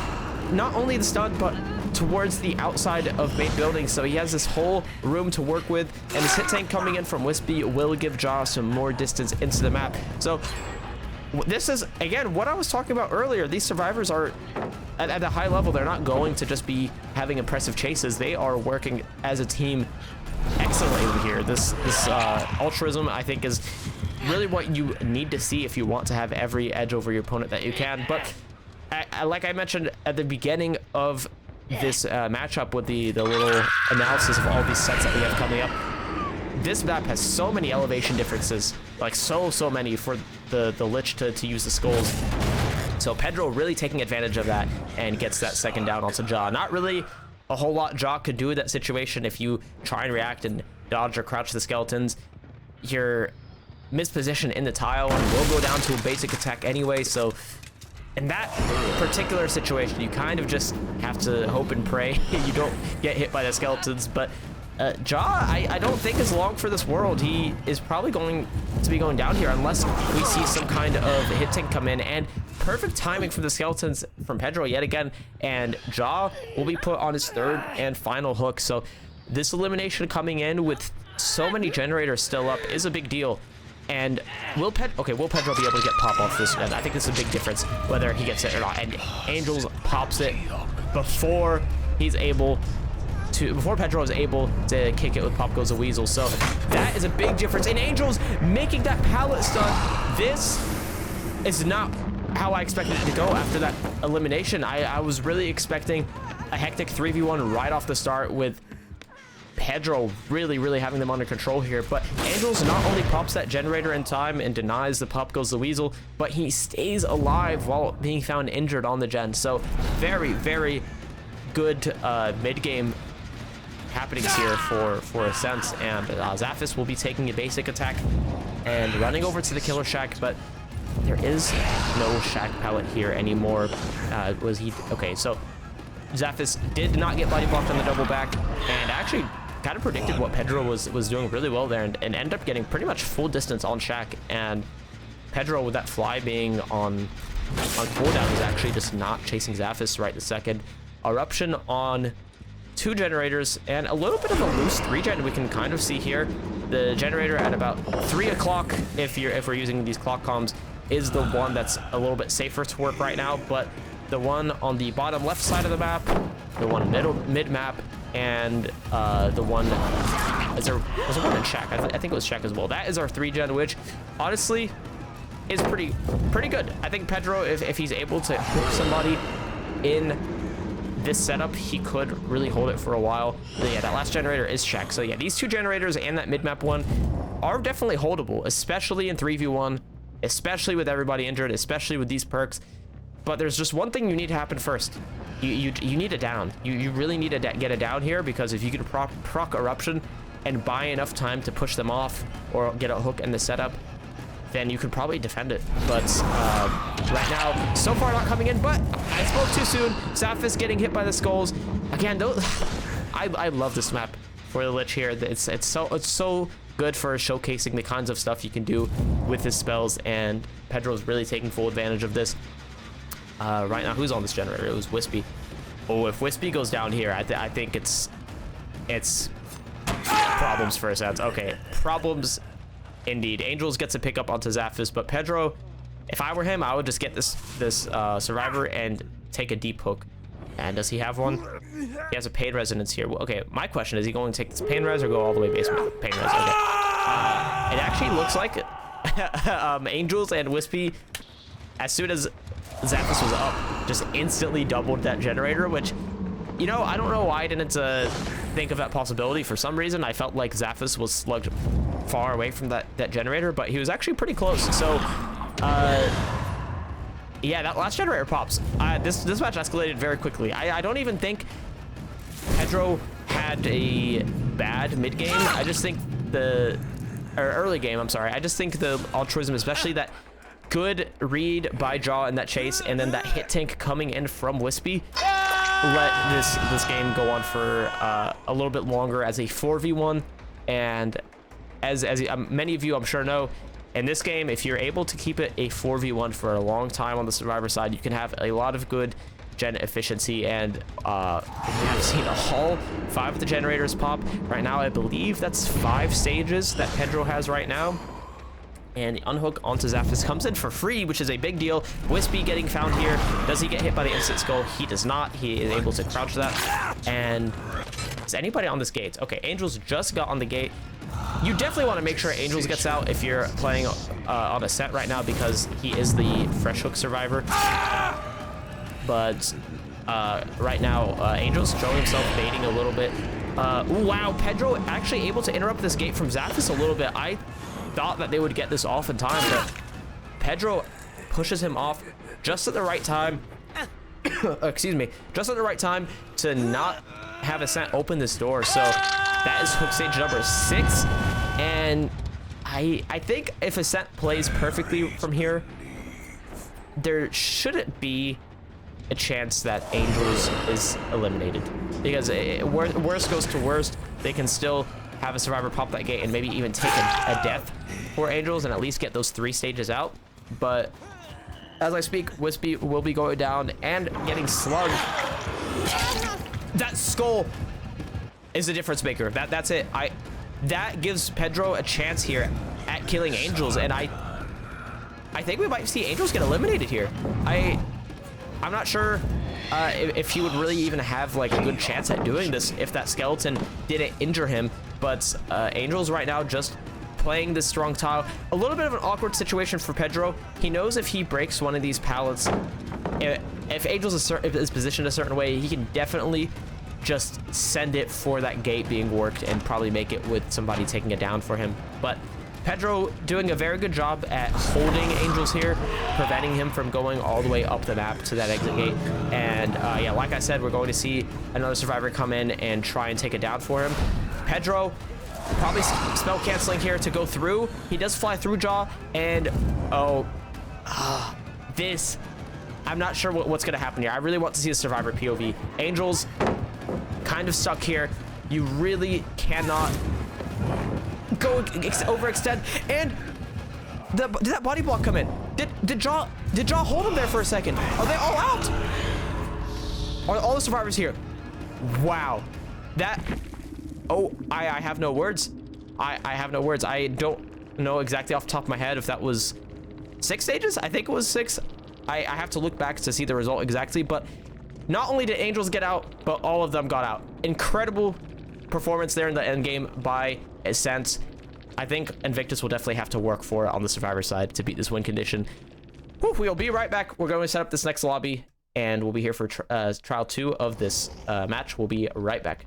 [SPEAKER 1] not only the stun, but towards the outside of main building. So he has this whole room to work with, and his hit tank coming in from Wispy will give Jaw some more distance into the map. So this is, again, what I was talking about earlier. These survivors are at the high level. They're not going to just be having impressive chases. They are working as a team excellently here. This altruism, I think, is really what you need to see if you want to have every edge over your opponent that you can. But like I mentioned at the beginning of this matchup with the little analysis of all these sets that we have coming up, this map has so many elevation differences, like so many for the Lich to use the skulls. So Pedro really taking advantage of that and gets that second down onto Jaw. Not really a whole lot Jaw could do in that situation. If you try and react and dodge or crouch the skeletons, you're mispositioned in the tile and will go down to a basic attack anyway. So in that particular situation, you kind of just have to hope and pray you don't get hit by the skeletons. But Jaw, I don't think is long for this world. He is probably going to be going down here unless we see some kind of hit tank come in. And perfect timing from the skeletons from Pedro yet again. And Jaw will be put on his 3rd and final hook. So this elimination coming in with so many generators still up is a big deal. And will Pedro be able to get pop off this? I think this is a big difference whether he gets it or not. And Angels pops it before Pedro is able to kick it with Pop Goes a Weasel. So that is a big difference. And Angels making that pallet stun. This is not how I expected it to go after that elimination. I was really expecting a hectic 3v1 right off the start with Pedro really having them under control here. But Angels not only pops that generator in time and denies the Pop Goes the Weasel, but he stays alive while being found injured on the gen. So very good mid-game happenings here for Ascent. And Zaphis will be taking a basic attack and running over to the killer shack, but there is no shack pallet here anymore. Was he okay? So Zaphis did not get body blocked on the double back, and actually kind of predicted what Pedro was doing really well there, and ended up getting pretty much full distance on shack. And Pedro, with that fly being on cooldown, is actually just not chasing Zaphis right this second. Eruption on 2 generators and a little bit of a loose 3-gen we can kind of see here. The generator at about 3 o'clock, if we're using these clock comms, is the one that's a little bit safer to work right now, but the one on the bottom left side of the map, the one mid map, and the one, was there one in Shack? I think it was Shack as well. That is our 3-gen, which honestly is pretty good. I think Pedro, if he's able to hook somebody in this setup, he could really hold it for a while. But yeah, that last generator is Shack. So yeah, these 2 generators and that mid-map one are definitely holdable, especially in 3v1, especially with everybody injured, especially with these perks. But there's just one thing you need to happen first. You need a down. You really need to get a down here, because if you can proc Eruption and buy enough time to push them off or get a hook in the setup, then you could probably defend it. But right now, so far not coming in, but I spoke too soon. Zafis getting hit by the skulls. Again, I love this map for the Lich here. It's so good for showcasing the kinds of stuff you can do with his spells, and Pedro's really taking full advantage of this. Right now, who's on this generator? It was Wispy. Oh, if Wispy goes down here, I think it's problems for Ascent. Okay, problems indeed. Angels gets a pick up onto Zafis, but Pedro, if I were him, I would just get this survivor and take a deep hook. And does he have one? He has a pain resonance here. Well, okay, my question is he going to take this pain res or go all the way basement? Pain res. Okay. It actually looks like Angels and Wispy, as soon as Zafis was up, just instantly doubled that generator, which, you know, I don't know why I didn't think of that possibility. For some reason, I felt like Zafis was slugged far away from that generator, but he was actually pretty close. So, yeah, that last generator pops. This match escalated very quickly. I don't even think Pedro had a bad mid game. I just think early game, I'm sorry. I just think the altruism, especially that good read by Jaw in that chase, and then that hit tank coming in from Wispy, let this game go on for a little bit longer as a 4v1. And as many of you I'm sure know, in this game, if you're able to keep it a 4v1 for a long time on the survivor side, you can have a lot of good gen efficiency. And we've seen all 5 of the generators pop right now. I believe that's 5 stages that Pedro has right now. And the unhook onto Zafis comes in for free, which is a big deal. Wispy getting found here. Does he get hit by the instant skull? He does not. He is able to crouch that. And is anybody on this gate? Okay, Angels just got on the gate. You definitely want to make sure Angels gets out if you're playing on a set right now, because he is the fresh hook survivor. But right now, Angels showing himself baiting a little bit. Ooh, wow, Pedro actually able to interrupt this gate from Zafis a little bit. I thought that they would get this off in time, but Pedro pushes him off just at the right time. Excuse me, just at the right time to not have Ascent open this door. So that is hook stage number 6, and I think if Ascent plays perfectly from here, there shouldn't be a chance that Angels is eliminated, because worst goes to worst, they can still have a survivor pop that gate and maybe even take a death for Angels and at least get those 3 stages out. But as I speak, Wispy will be going down and getting slugged. That skull is the difference maker. That's it. That gives Pedro a chance here at killing Angels, and I think we might see Angels get eliminated here. I'm not sure if he would really even have like a good chance at doing this if that skeleton didn't injure him. But Angels right now just playing this strong tile. A little bit of an awkward situation for Pedro. He knows if he breaks one of these pallets, if Angels is positioned a certain way, he can definitely just send it for that gate being worked and probably make it with somebody taking it down for him. But Pedro doing a very good job at holding Angels here, preventing him from going all the way up the map to that exit gate. And yeah, like I said, we're going to see another survivor come in and try and take it down for him. Pedro probably spell canceling here to go through. He does fly through Jaw, and this, I'm not sure what's going to happen here. I really want to see the survivor POV. Angels kind of stuck here. You really cannot go overextend. And did that body block come in? Did Jaw hold him there for a second? Are they all out? Are all the survivors here? Wow. That... Oh, I have no words. I have no words. I don't know exactly off the top of my head if that was 6 stages. I think it was 6. I have to look back to see the result exactly, but not only did Angels get out, but all of them got out. Incredible performance there in the end game by Ascent. I think Invictus will definitely have to work for it on the Survivor side to beat this win condition. Whew, we'll be right back. We're going to set up this next lobby, and we'll be here for trial 2 of this match. We'll be right back.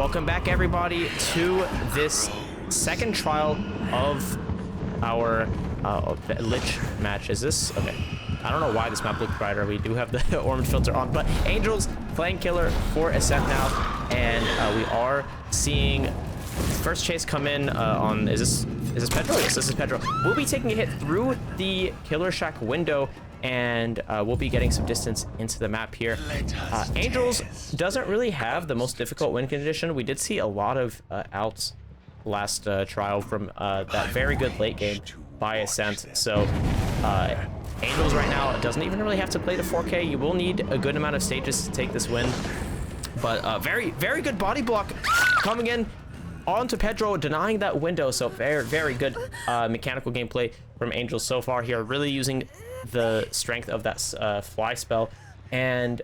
[SPEAKER 1] Welcome back, everybody, to this second trial of our Lich match. Is this? Okay. I don't know why this map looked brighter. We do have the orange filter on, but Angels playing killer for Ascent now, and we are seeing first chase come in on, is this Pedro? Yes, this is Pedro. We'll be taking a hit through the Killer Shack window, and we'll be getting some distance into the map here. Angels doesn't really have the most difficult win condition. We did see a lot of outs last trial from that very good late game by Ascent. So Angels right now doesn't even really have to play the 4K. You will need a good amount of stages to take this win. But very, very good body block coming in onto Pedro, denying that window. So very, very good mechanical gameplay from Angels so far here, really using the strength of that fly spell. And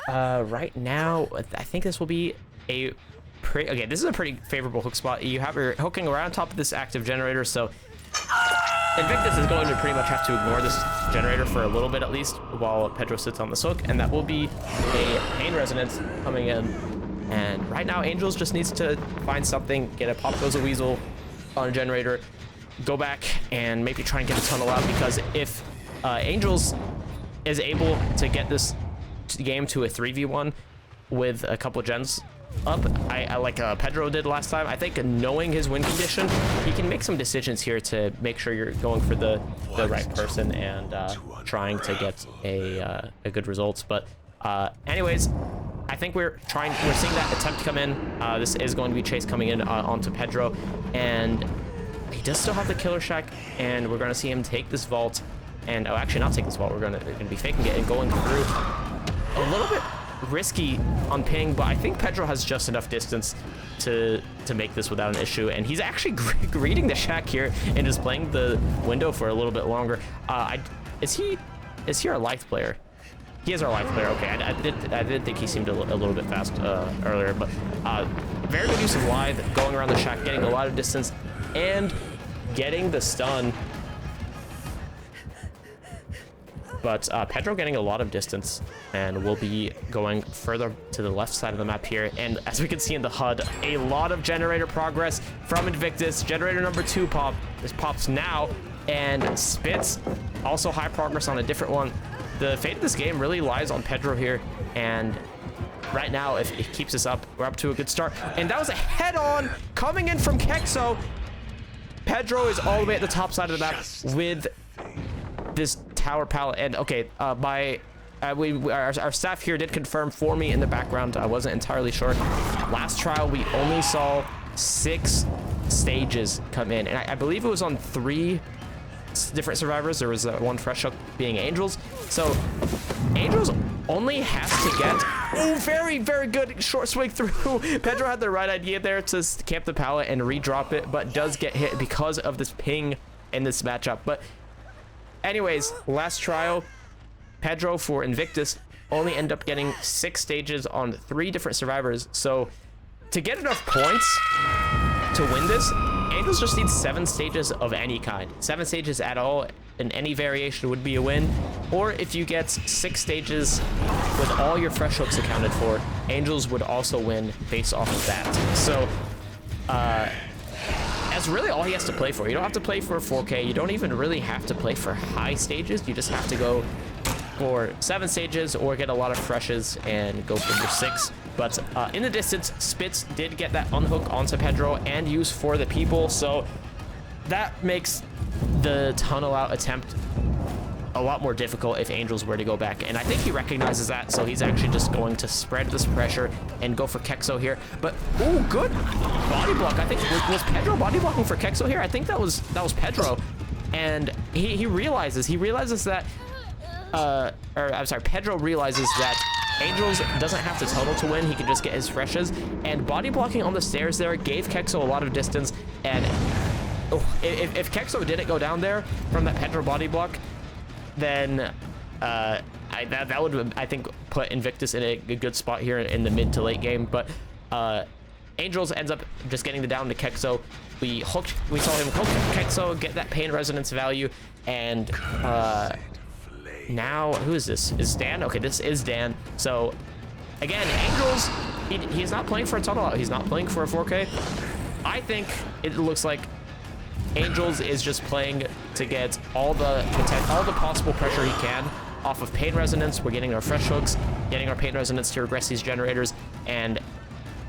[SPEAKER 1] right now, I think this will be a pretty, okay, this is a pretty favorable hook spot. You have her hooking around top of this active generator, so Invictus is going to pretty much have to ignore this generator for a little bit at least while Pedro sits on this hook, and that will be a pain resonance coming in. And right now, Angels just needs to find something, get a pop goes a weasel on a generator, go back and maybe try and get a tunnel out, because if Angels is able to get this game to a 3v1 with a couple gens up, I like Pedro did last time, I think knowing his win condition, he can make some decisions here to make sure you're going for the right person and trying to get a good results. But anyways, I think we're seeing that attempt come in. This is going to be chase coming in onto Pedro, and he does still have the Killer Shack, and we're going to see him take this vault. And oh, actually not take this vault. We're gonna be faking it and going through. A little bit risky on ping, but I think Pedro has just enough distance to make this without an issue. And he's actually reading the shack here and is playing the window for a little bit longer. Is he our life player? He is our life player. Okay, I did think he seemed a little bit fast earlier, but very good use of lithe, going around the shack, getting a lot of distance, and getting the stun. But Pedro getting a lot of distance, and we'll be going further to the left side of the map here. And as we can see in the HUD, a lot of generator progress from Invictus. Generator number 2 pops now, and Spitz also high progress on a different one. The fate of this game really lies on Pedro here, and right now, if it keeps us up, we're up to a good start. And that was a head-on coming in from Kexo. Pedro is all the way at the top side of the map with this tower pallet. And okay, our staff here did confirm for me in the background. I wasn't entirely sure. Last trial, we only saw 6 stages come in, and I believe it was on 3 different survivors. There was one fresh hook being Angels. So Angels only has to get, oh, very, very good short swing through. Pedro had the right idea there to camp the pallet and redrop it, but does get hit because of this ping in this matchup. But anyways, last trial, Pedro for Invictus only end up getting 6 stages on 3 different survivors. So to get enough points to win this, Angels just need 7 stages of any kind. 7 stages at all in any variation would be a win. Or if you get 6 stages with all your fresh hooks accounted for, Angels would also win based off of that. So that's really all he has to play for. You don't have to play for 4K. You don't even really have to play for high stages. You just have to go for 7 stages or get a lot of freshes and go for your 6. But in the distance, Spitz did get that unhook onto Pedro and use for the people. So that makes the tunnel out attempt a lot more difficult if Angels were to go back. And I think he recognizes that, so he's actually just going to spread this pressure and go for Kexo here. But, oh, good body block. I think, was Pedro body blocking for Kexo here? I think that was Pedro. And he realizes that, Pedro realizes that Angels doesn't have to tunnel to win. He can just get his freshes. And body blocking on the stairs there gave Kexo a lot of distance. And if Kexo didn't go down there from that Pedro body block, then that would, I think, put Invictus in a good spot here in the mid to late game. But Angels ends up just getting the down to Kexo. We saw him hook Kexo, get that pain resonance value, and now who is this? Is Dan? Okay, this is Dan. So again, Angels he's not playing for a total out. He's not playing for a 4K. I think it looks like Angels is just playing to get all the possible pressure he can off of Pain Resonance. We're getting our fresh hooks, getting our Pain Resonance to regress these generators, and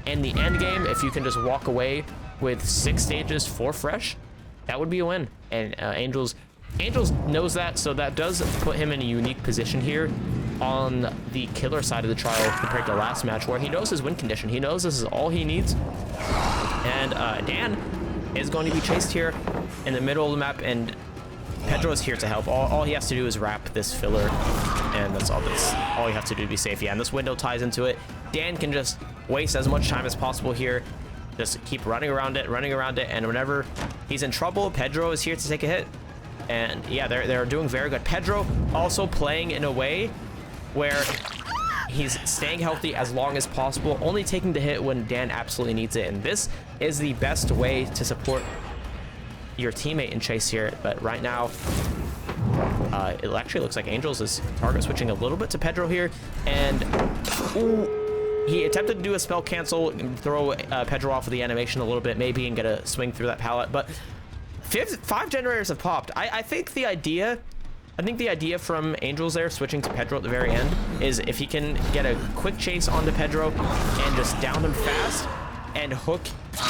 [SPEAKER 1] in the end game, if you can just walk away with 6 stages for fresh, that would be a win. And Angels knows that, so that does put him in a unique position here on the killer side of the trial compared to last match, where he knows his win condition. He knows this is all he needs. And Dan is going to be chased here in the middle of the map, and Pedro is here to help. All he has to do is wrap this filler, and that's all you have to do to be safe. Yeah, and this window ties into it. Dan can just waste as much time as possible here. Just keep running around it, and whenever he's in trouble, Pedro is here to take a hit. And yeah, they're doing very good. Pedro also playing in a way where he's staying healthy as long as possible, only taking the hit when Dan absolutely needs it. And this is the best way to support your teammate in chase here. But right now, it actually looks like Angels is target switching a little bit to Pedro here. And he attempted to do a spell cancel, throw Pedro off of the animation a little bit maybe, and get a swing through that pallet. But 5 generators have popped. I think the idea from Angels there, switching to Pedro at the very end, is if he can get a quick chase onto Pedro and just down him fast and hook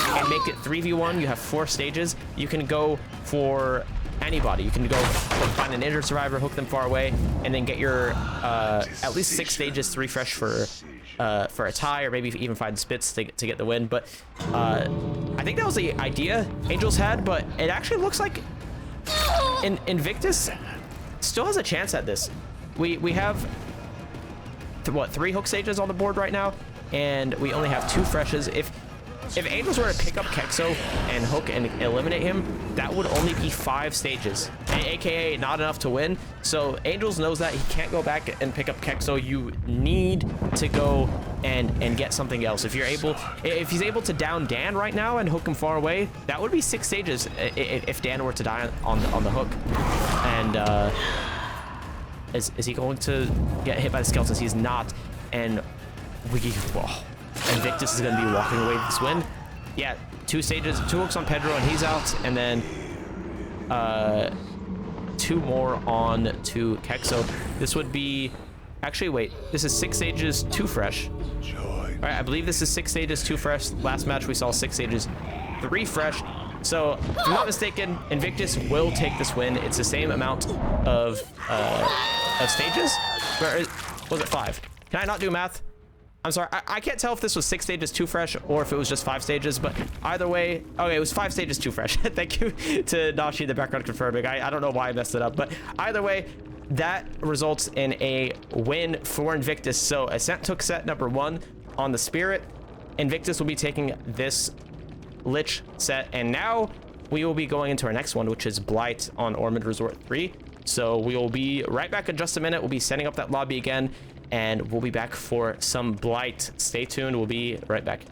[SPEAKER 1] and make it 3v1, you have 4 stages. You can go for anybody. You can go find an injured survivor, hook them far away, and then get your at least 6 stages, 3 fresh for a tie, or maybe even find spits to get the win. But I think that was the idea Angels had, but it actually looks like Invictus still has a chance at this. We have 3 hook stages on the board right now, and we only have 2 freshes. If Angels were to pick up Kexo and hook and eliminate him, that would only be 5 stages, aka not enough to win. So Angels knows that he can't go back and pick up Kexo. You need to go and get something else. If he's able to down Dan right now and hook him far away, that would be 6 stages if Dan were to die on the hook. And is he going to get hit by the skeletons? He's not. And Invictus is going to be walking away with this win. Yeah, 2 stages, 2 hooks on Pedro, and he's out. And then 2 more on to Kexo. This would be... Actually, wait. This is 6 stages, 2 fresh. All right, I believe this is 6 stages, 2 fresh. Last match, we saw 6 stages, 3 fresh. So, if I'm not mistaken, Invictus will take this win. It's the same amount of stages. Or was it 5? Can I not do math? I'm sorry, I can't tell if this was 6 stages 2 fresh or if it was just 5 stages, but either way, okay, it was 5 stages 2 fresh. Thank you to Nashi in the background confirming. I don't know why I messed it up, but either way, that results in a win for Invictus. So Ascent took set number 1 on the Spirit. Invictus will be taking this Lich set, and now we will be going into our next one, which is Blight on Ormond Resort 3. So we will be right back in just a minute. We'll be setting up that lobby again, and we'll be back for some Blight. Stay tuned. We'll be right back.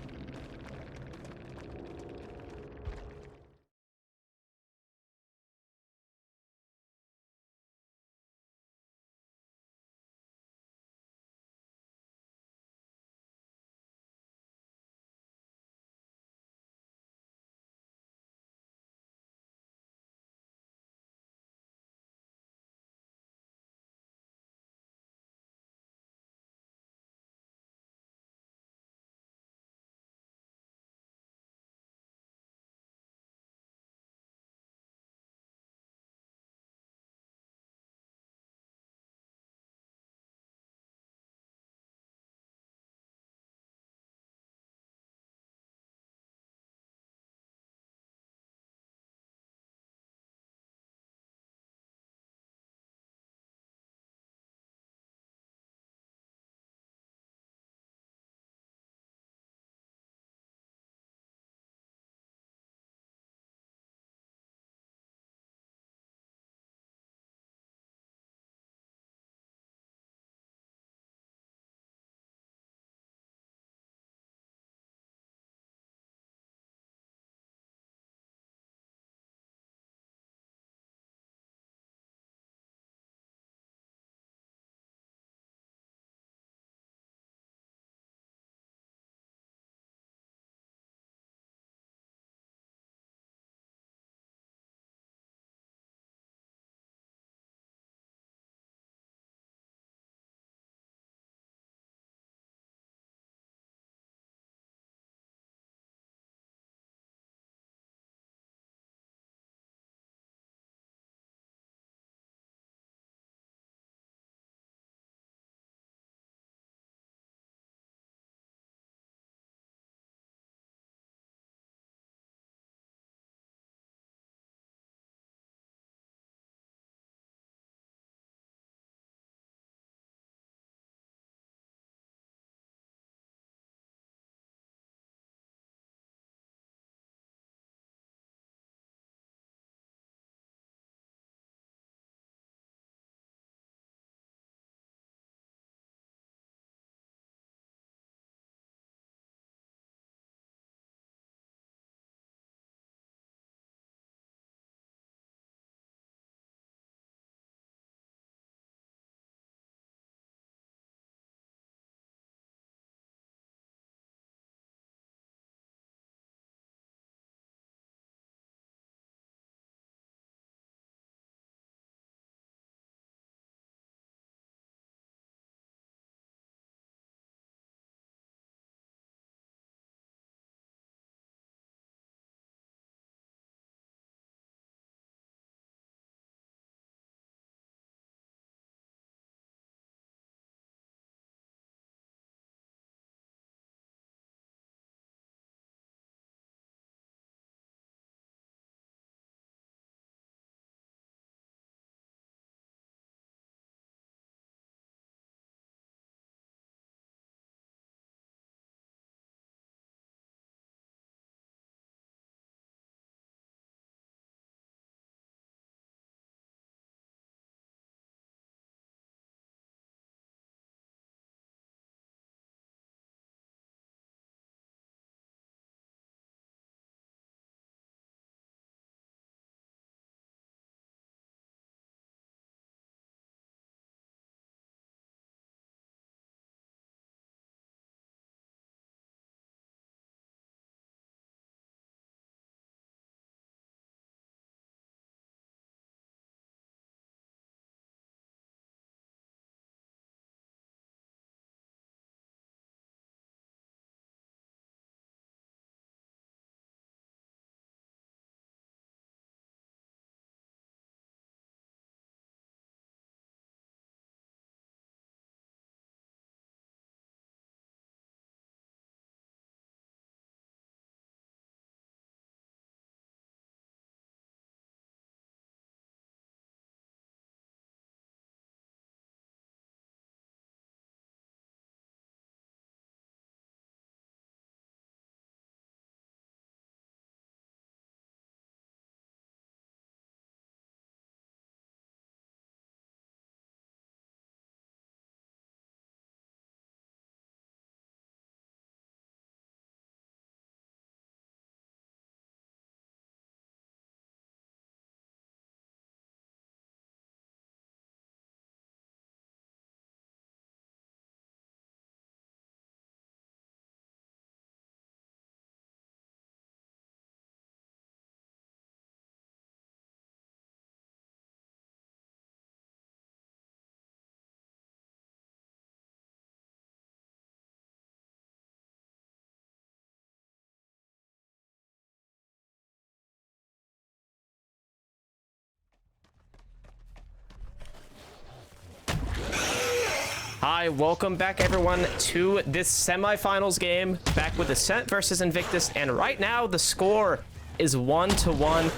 [SPEAKER 1] Hi, welcome back everyone to this semifinals game, back with Ascent versus Invictus, and right now the score is 1-1.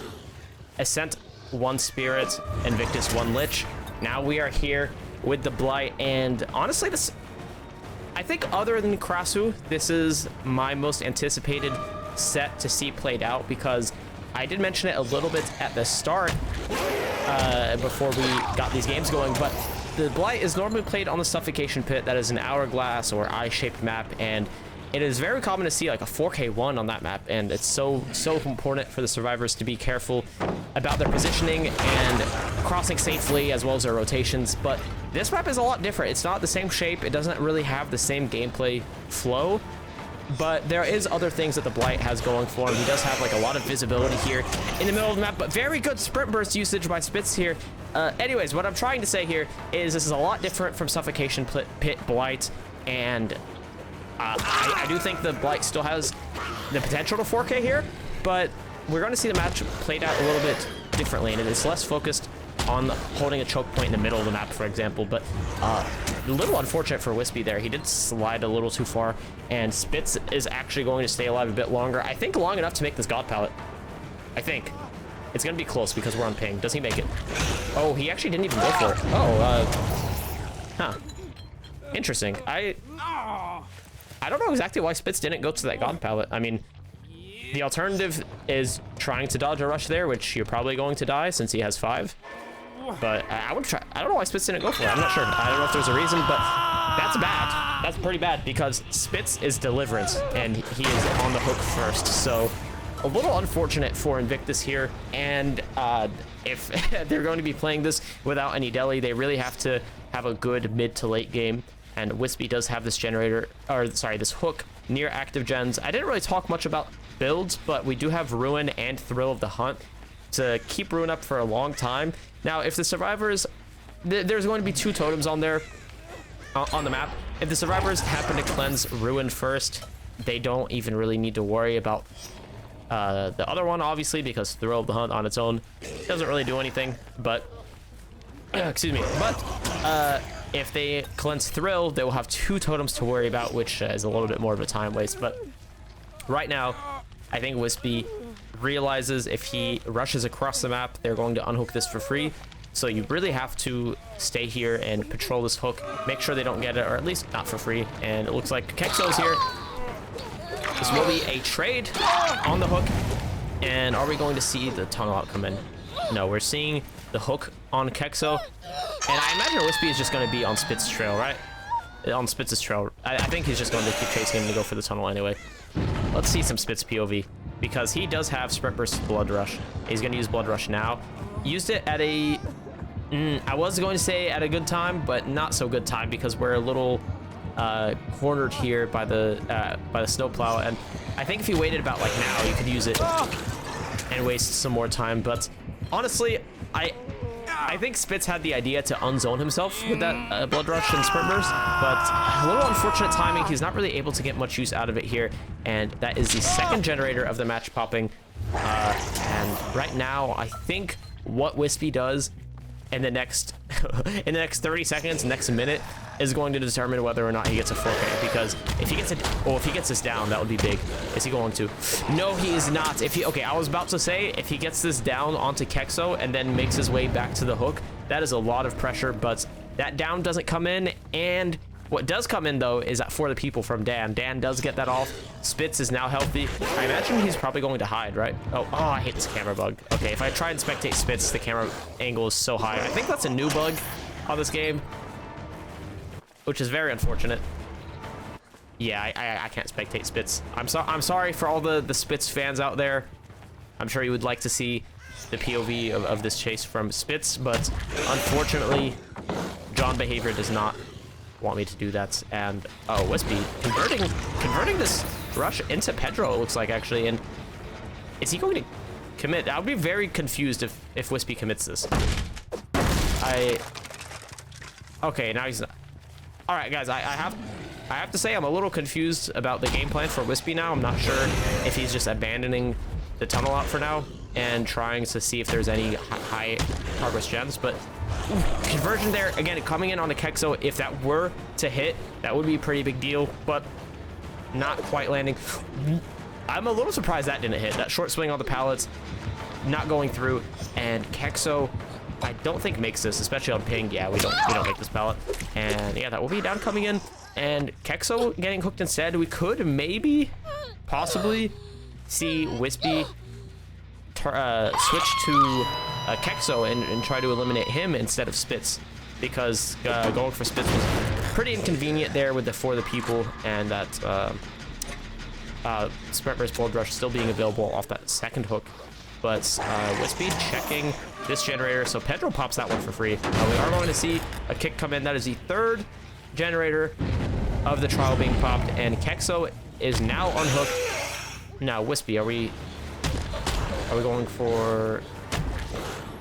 [SPEAKER 1] Ascent 1 Spirit, Invictus 1 Lich. Now we are here with the Blight, and honestly I think other than Krasu, this is my most anticipated set to see played out, because I did mention it a little bit at the start before we got these games going, but the Blight is normally played on the Suffocation Pit that is an hourglass or eye-shaped map, and it is very common to see like a 4K1 on that map, and it's so important for the survivors to be careful about their positioning and crossing safely, as well as their rotations. But this map is a lot different. It's not the same shape. It doesn't really have the same gameplay flow, but there is other things that the Blight has going for him. He does have like a lot of visibility here in the middle of the map, but very good sprint burst usage by Spitz here. Anyways, what I'm trying to say here is this is a lot different from Suffocation Pit Blight, and I do think the Blight still has the potential to 4K here, but we're going to see the match played out a little bit differently, and it is less focused on holding a choke point in the middle of the map, for example. But a little unfortunate for Wispy there. He did slide a little too far, and Spitz is actually going to stay alive a bit longer. I think long enough to make this God Palette. I think. It's going to be close because we're on ping. Does he make it? Oh, he actually didn't even go for it. Oh, huh. Interesting. I don't know exactly why Spitz didn't go to that God Palette. I mean, the alternative is trying to dodge a rush there, which you're probably going to die since he has 5. But I would try. I don't know why Spitz didn't go for it. I'm not sure. I don't know if there's a reason, but that's bad. That's pretty bad because Spitz is Deliverance, and he is on the hook first. So a little unfortunate for Invictus here. And if they're going to be playing this without any deli, they really have to have a good mid to late game. And Wispy does have this generator, or sorry, this hook near active gens. I didn't really talk much about builds, but we do have Ruin and Thrill of the Hunt to keep Ruin up for a long time. Now, if the survivors, there's going to be 2 totems on there, on the map. If the survivors happen to cleanse Ruin first, they don't even really need to worry about the other one, obviously, because Thrill of the Hunt on its own doesn't really do anything. But, excuse me, but if they cleanse Thrill, they will have 2 totems to worry about, which is a little bit more of a time waste. But right now, I think Wispy realizes if he rushes across the map, they're going to unhook this for free. So you really have to stay here and patrol this hook, make sure they don't get it, or at least not for free. And it looks like Kexo's here. This will be a trade on the hook. And are we going to see the tunnel out come in? No, we're seeing the hook on Kexo. And I imagine Wispy is just going to be on Spitz's trail, right? On Spitz's trail. I think he's just going to keep chasing him to go for the tunnel anyway. Let's see some Spitz POV, because he does have Sprint Burst Blood Rush. He's going to use Blood Rush now. Used it at a... I was going to say at a good time, but not so good time, because we're a little cornered here by the snowplow. And I think if you waited about like now, you could use it and waste some more time. But honestly, I think Spitz had the idea to unzone himself with that Blood Rush and Sprint Burst, but a little unfortunate timing. He's not really able to get much use out of it here, and that is the second generator of the match popping. And right now, I think what Wispy does in the next 30 seconds, next minute, is going to determine whether or not he gets a 4K. Because if he gets it, or if he gets this down, that would be big. Is he going to? No, he is not. Okay, I was about to say, if he gets this down onto Kexo and then makes his way back to the hook, that is a lot of pressure. But that down doesn't come in, and what does come in though is for the people from Dan. Dan does get that off. Spitz is now healthy. I imagine he's probably going to hide, right? Oh, I hate this camera bug. Okay, if I try and spectate Spitz, the camera angle is so high. I think that's a new bug on this game, which is very unfortunate. Yeah, I can't spectate Spitz. I'm sorry for all the Spitz fans out there. I'm sure you would like to see the POV of this chase from Spitz, but unfortunately, John behavior does not want me to do that. And Wispy converting this rush into Pedro, it looks like, actually. And is he going to commit? I would be very confused if Wispy commits this. Okay, now he's not. All right, guys, I have to say I'm a little confused about the game plan for Wispy now. I'm not sure if he's just abandoning the tunnel out for now. and trying to see if there's any high progress gens. But conversion there, again, coming in on the Kexo. If that were to hit, that would be a pretty big deal, but not quite landing. I'm a little surprised that didn't hit. That short swing on the pallets, not going through, and Kexo, I don't think makes this, especially on ping. Yeah, we don't make this pallet. And yeah, that will be down coming in. And Kexo getting hooked instead. We could maybe, possibly, see Wispy switch to Kexo and try to eliminate him instead of Spitz, because going for Spitz was pretty inconvenient there with the For the People, and that Sprint vs Bold Rush still being available off that second hook. But Wispy checking this generator, so Pedro pops that one for free. We are going to see a kick come in. That is the third generator of the trial being popped, and Kexo is now unhooked. Now Wispy, are we going for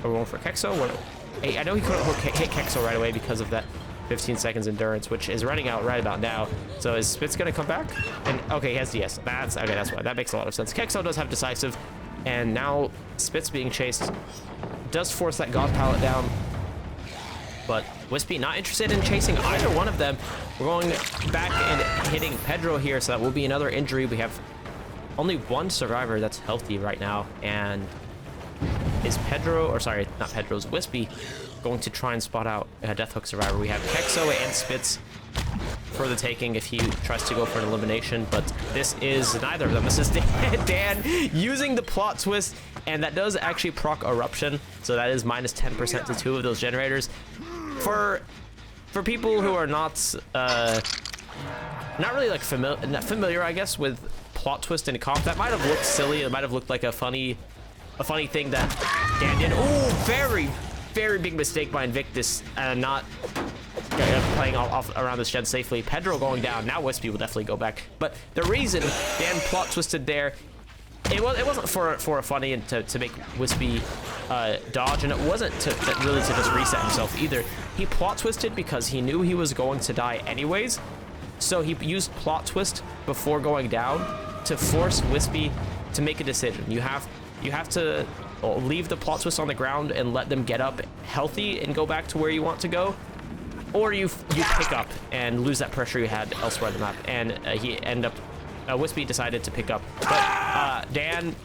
[SPEAKER 1] Kexo? Hey, I know he couldn't hit Kexo right away because of that 15 seconds endurance, which is running out right about now. So is Spitz gonna come back? And okay, he has DS. That's okay. That's why. That makes a lot of sense. Kexo does have decisive, and now Spitz being chased does force that God pallet down. But Wispy not interested in chasing either one of them. We're going back and hitting Pedro here, so that will be another injury. We have only one survivor that's healthy right now, and is Pedro, or sorry, not Pedro's, Wispy, going to try and spot out a Death Hook survivor. We have Kexo and Spitz for the taking if he tries to go for an elimination, but this is neither of them. This is Dan using the plot twist, and that does actually proc Eruption, so that is minus 10% to 2 of those generators. For people who are not really like familiar, I guess, with plot twist and comp, that might have looked silly. It might have looked like a funny thing that Dan did. Oh, very big mistake by Invictus, not playing off around this gen safely. Pedro going down. Now Wispy will definitely go back. But the reason Dan plot twisted there, it wasn't for a funny and to make Wispy dodge, and it wasn't really to just reset himself either. He plot twisted because he knew he was going to die anyways, so he used plot twist before going down to force Wispy to make a decision. You have to leave the plot twist on the ground and let them get up healthy and go back to where you want to go, or you pick up and lose that pressure you had elsewhere on the map. And Wispy decided to pick up, but Dan,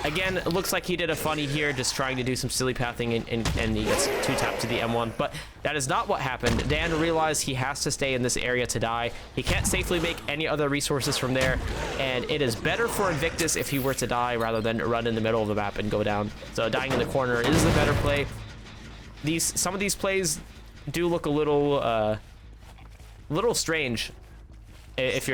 [SPEAKER 1] again, it looks like he did a funny here, just trying to do some silly pathing, and he gets 2-tapped to the M1, but that is not what happened. Dan realized he has to stay in this area to die. He can't safely make any other resources from there, and it is better for Invictus if he were to die rather than run in the middle of the map and go down. So dying in the corner is the better play. Some of these plays do look a little strange if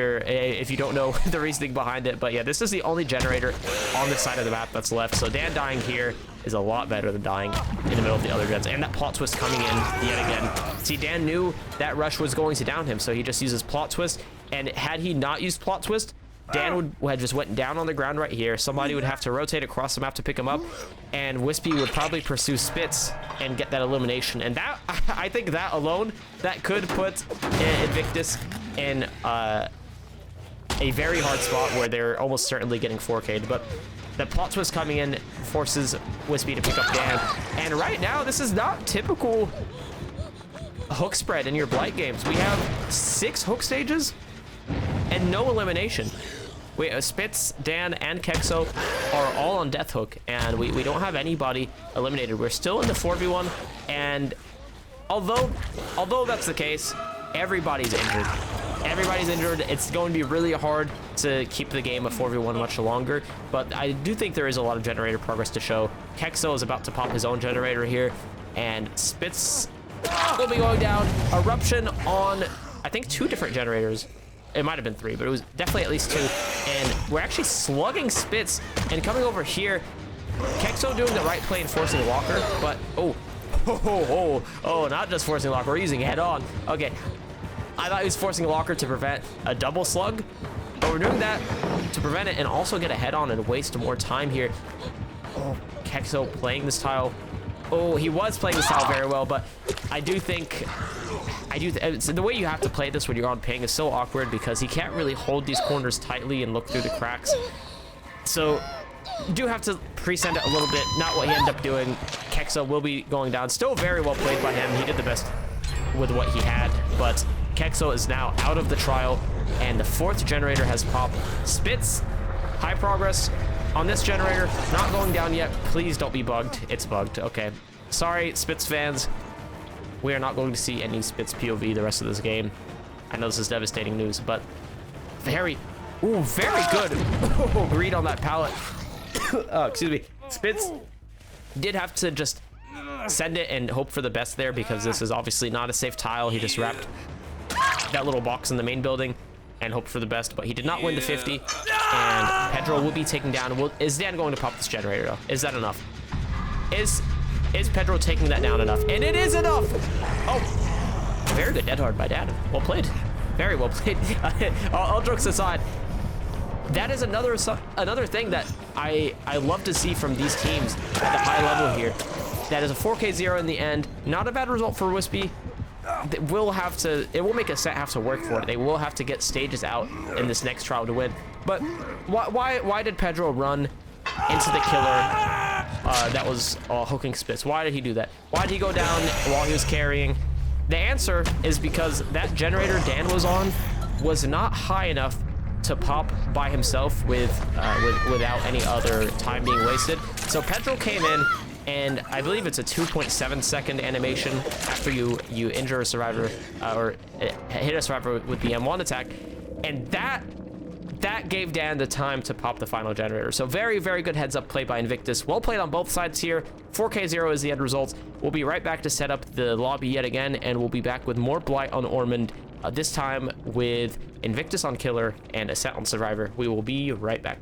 [SPEAKER 1] you don't know the reasoning behind it, but yeah, this is the only generator on this side of the map that's left, so Dan dying here is a lot better than dying in the middle of the other gens. And that plot twist coming in yet again. See, Dan knew that rush was going to down him, so he just uses plot twist, and had he not used plot twist, Dan would have just went down on the ground right here. Somebody would have to rotate across the map to pick him up, and Wispy would probably pursue Spitz and get that elimination. And that, I think that alone, that could put Invictus in a very hard spot where they're almost certainly getting 4K'd. But the plot twist coming in forces Wispy to pick up Dan. And right now, this is not typical hook spread in your Blight games. We have 6 hook stages and no elimination. Spitz, Dan, and Kexo are all on Death Hook, and we don't have anybody eliminated. We're still in the 4v1, and although that's the case, everybody's injured. Everybody's injured. It's going to be really hard to keep the game a 4v1 much longer, but I do think there is a lot of generator progress to show. Kexo is about to pop his own generator here, and Spitz will be going down. Eruption on, I think, 2 different generators. It might have been 3, but it was definitely at least 2. And we're actually slugging Spitz and coming over here. Kexo doing the right play and forcing Walker, but not just forcing Walker, we're using head on. Okay, I thought he was forcing Walker to prevent a double slug, but we're doing that to prevent it and also get a head on and waste more time here. Oh, Kexo playing this tile. Oh, he was playing this tile very well, but I do think the way you have to play this when you're on ping is so awkward because he can't really hold these corners tightly and look through the cracks. So Do have to pre-send it a little bit. Not what he ended up doing. Kexo will be going down. Still very well played by him. He did the best with what he had, but Kexo is now out of the trial, and the 4th generator has popped. Spitz, high progress on this generator. Not going down yet. Please don't be bugged. It's bugged. Okay. Sorry, Spitz fans. We are not going to see any Spitz POV the rest of this game. I know this is devastating news, but very good read on that pallet. Excuse me. Spitz did have to just send it and hope for the best there, because this is obviously not a safe tile. He just wrapped that little box in the main building and hoped for the best, but he did not win the 50, and Pedro will be taken down. Is Dan going to pop this generator though? Is that enough? Is Pedro taking that down enough? And it is enough! Oh, very good dead hard by Dan. Well played. Very well played. All jokes aside, that is another thing that I love to see from these teams at the high level here. That is a 4K0 in the end. Not a bad result for Wispy. It will make Ascent have to work for it. They will have to get stages out in this next trial to win. But why did Pedro run into the killer that was hooking Spitz? Why did he do that? Why did he go down while he was carrying? The answer is because that generator Dan was on was not high enough to pop by himself without any other time being wasted. So Pedro came in, and I believe it's a 2.7 second animation after you injure a survivor or hit a survivor with the M1 attack, and that gave Dan the time to pop the final generator. So very, very good heads up play by Invictus. Well played on both sides here. 4K0 is the end result. We'll be right back to set up the lobby yet again, and we'll be back with more Blight on Ormond, this time with Invictus on Killer and Ascent on Survivor. We will be right back.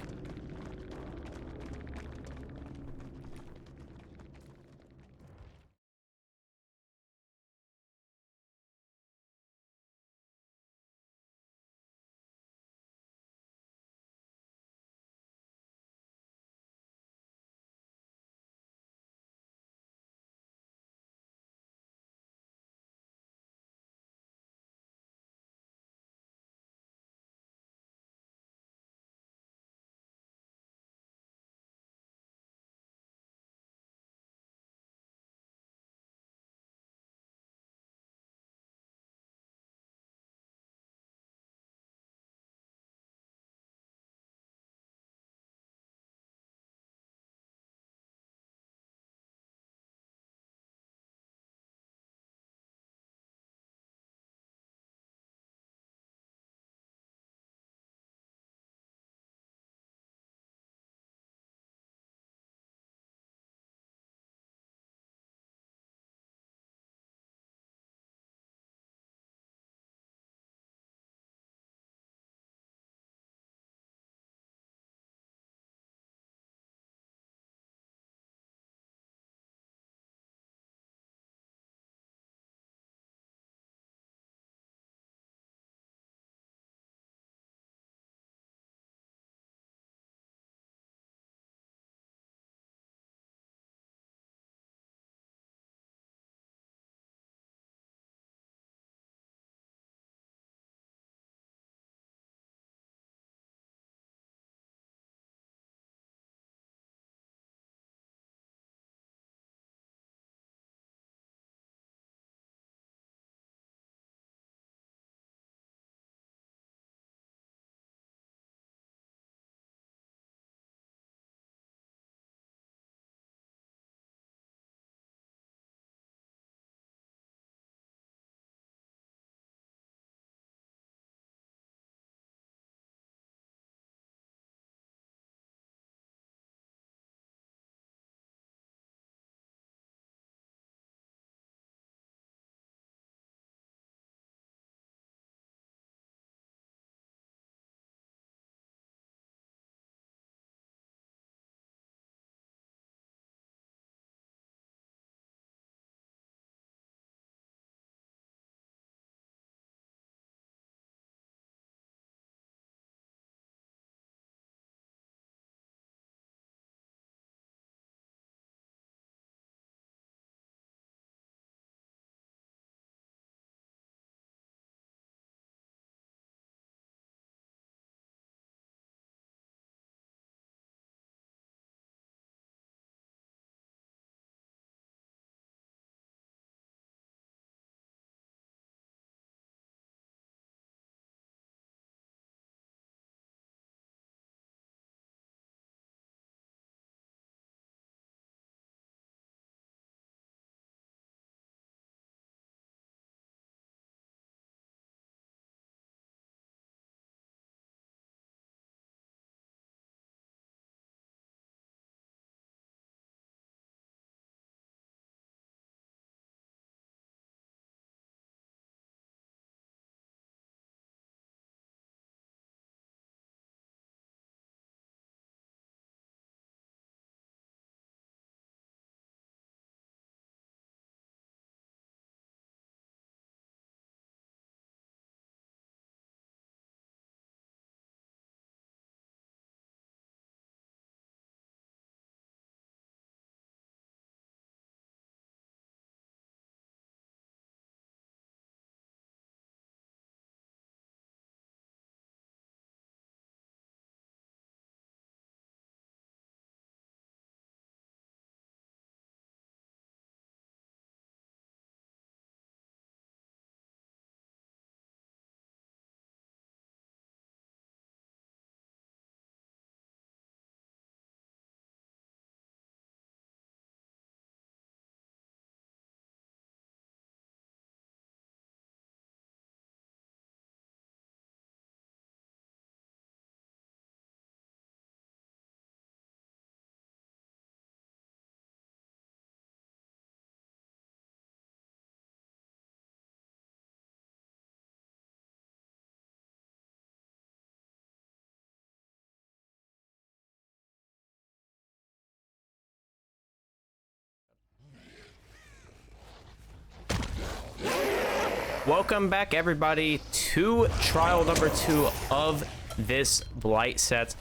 [SPEAKER 1] Welcome back, everybody, to trial number 2 of this Blight set.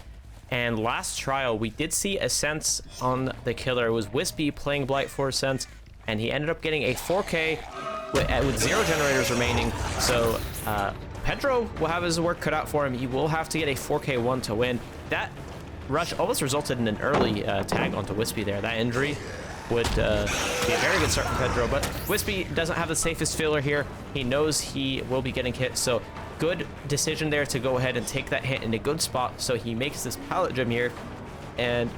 [SPEAKER 1] And last trial, we did see Ascent on the killer. It was Wispy playing Blight for Ascent, and he ended up getting a 4K with 0 generators remaining. So Pedro will have his work cut out for him. He will have to get a 4K1 to win. That rush almost resulted in an early tag onto Wispy there. That injury would be a very good start for Pedro, but Wispy doesn't have the safest filler here. He knows he will be getting hit, so good decision there to go ahead and take that hit in a good spot. So he makes this pallet gem here, and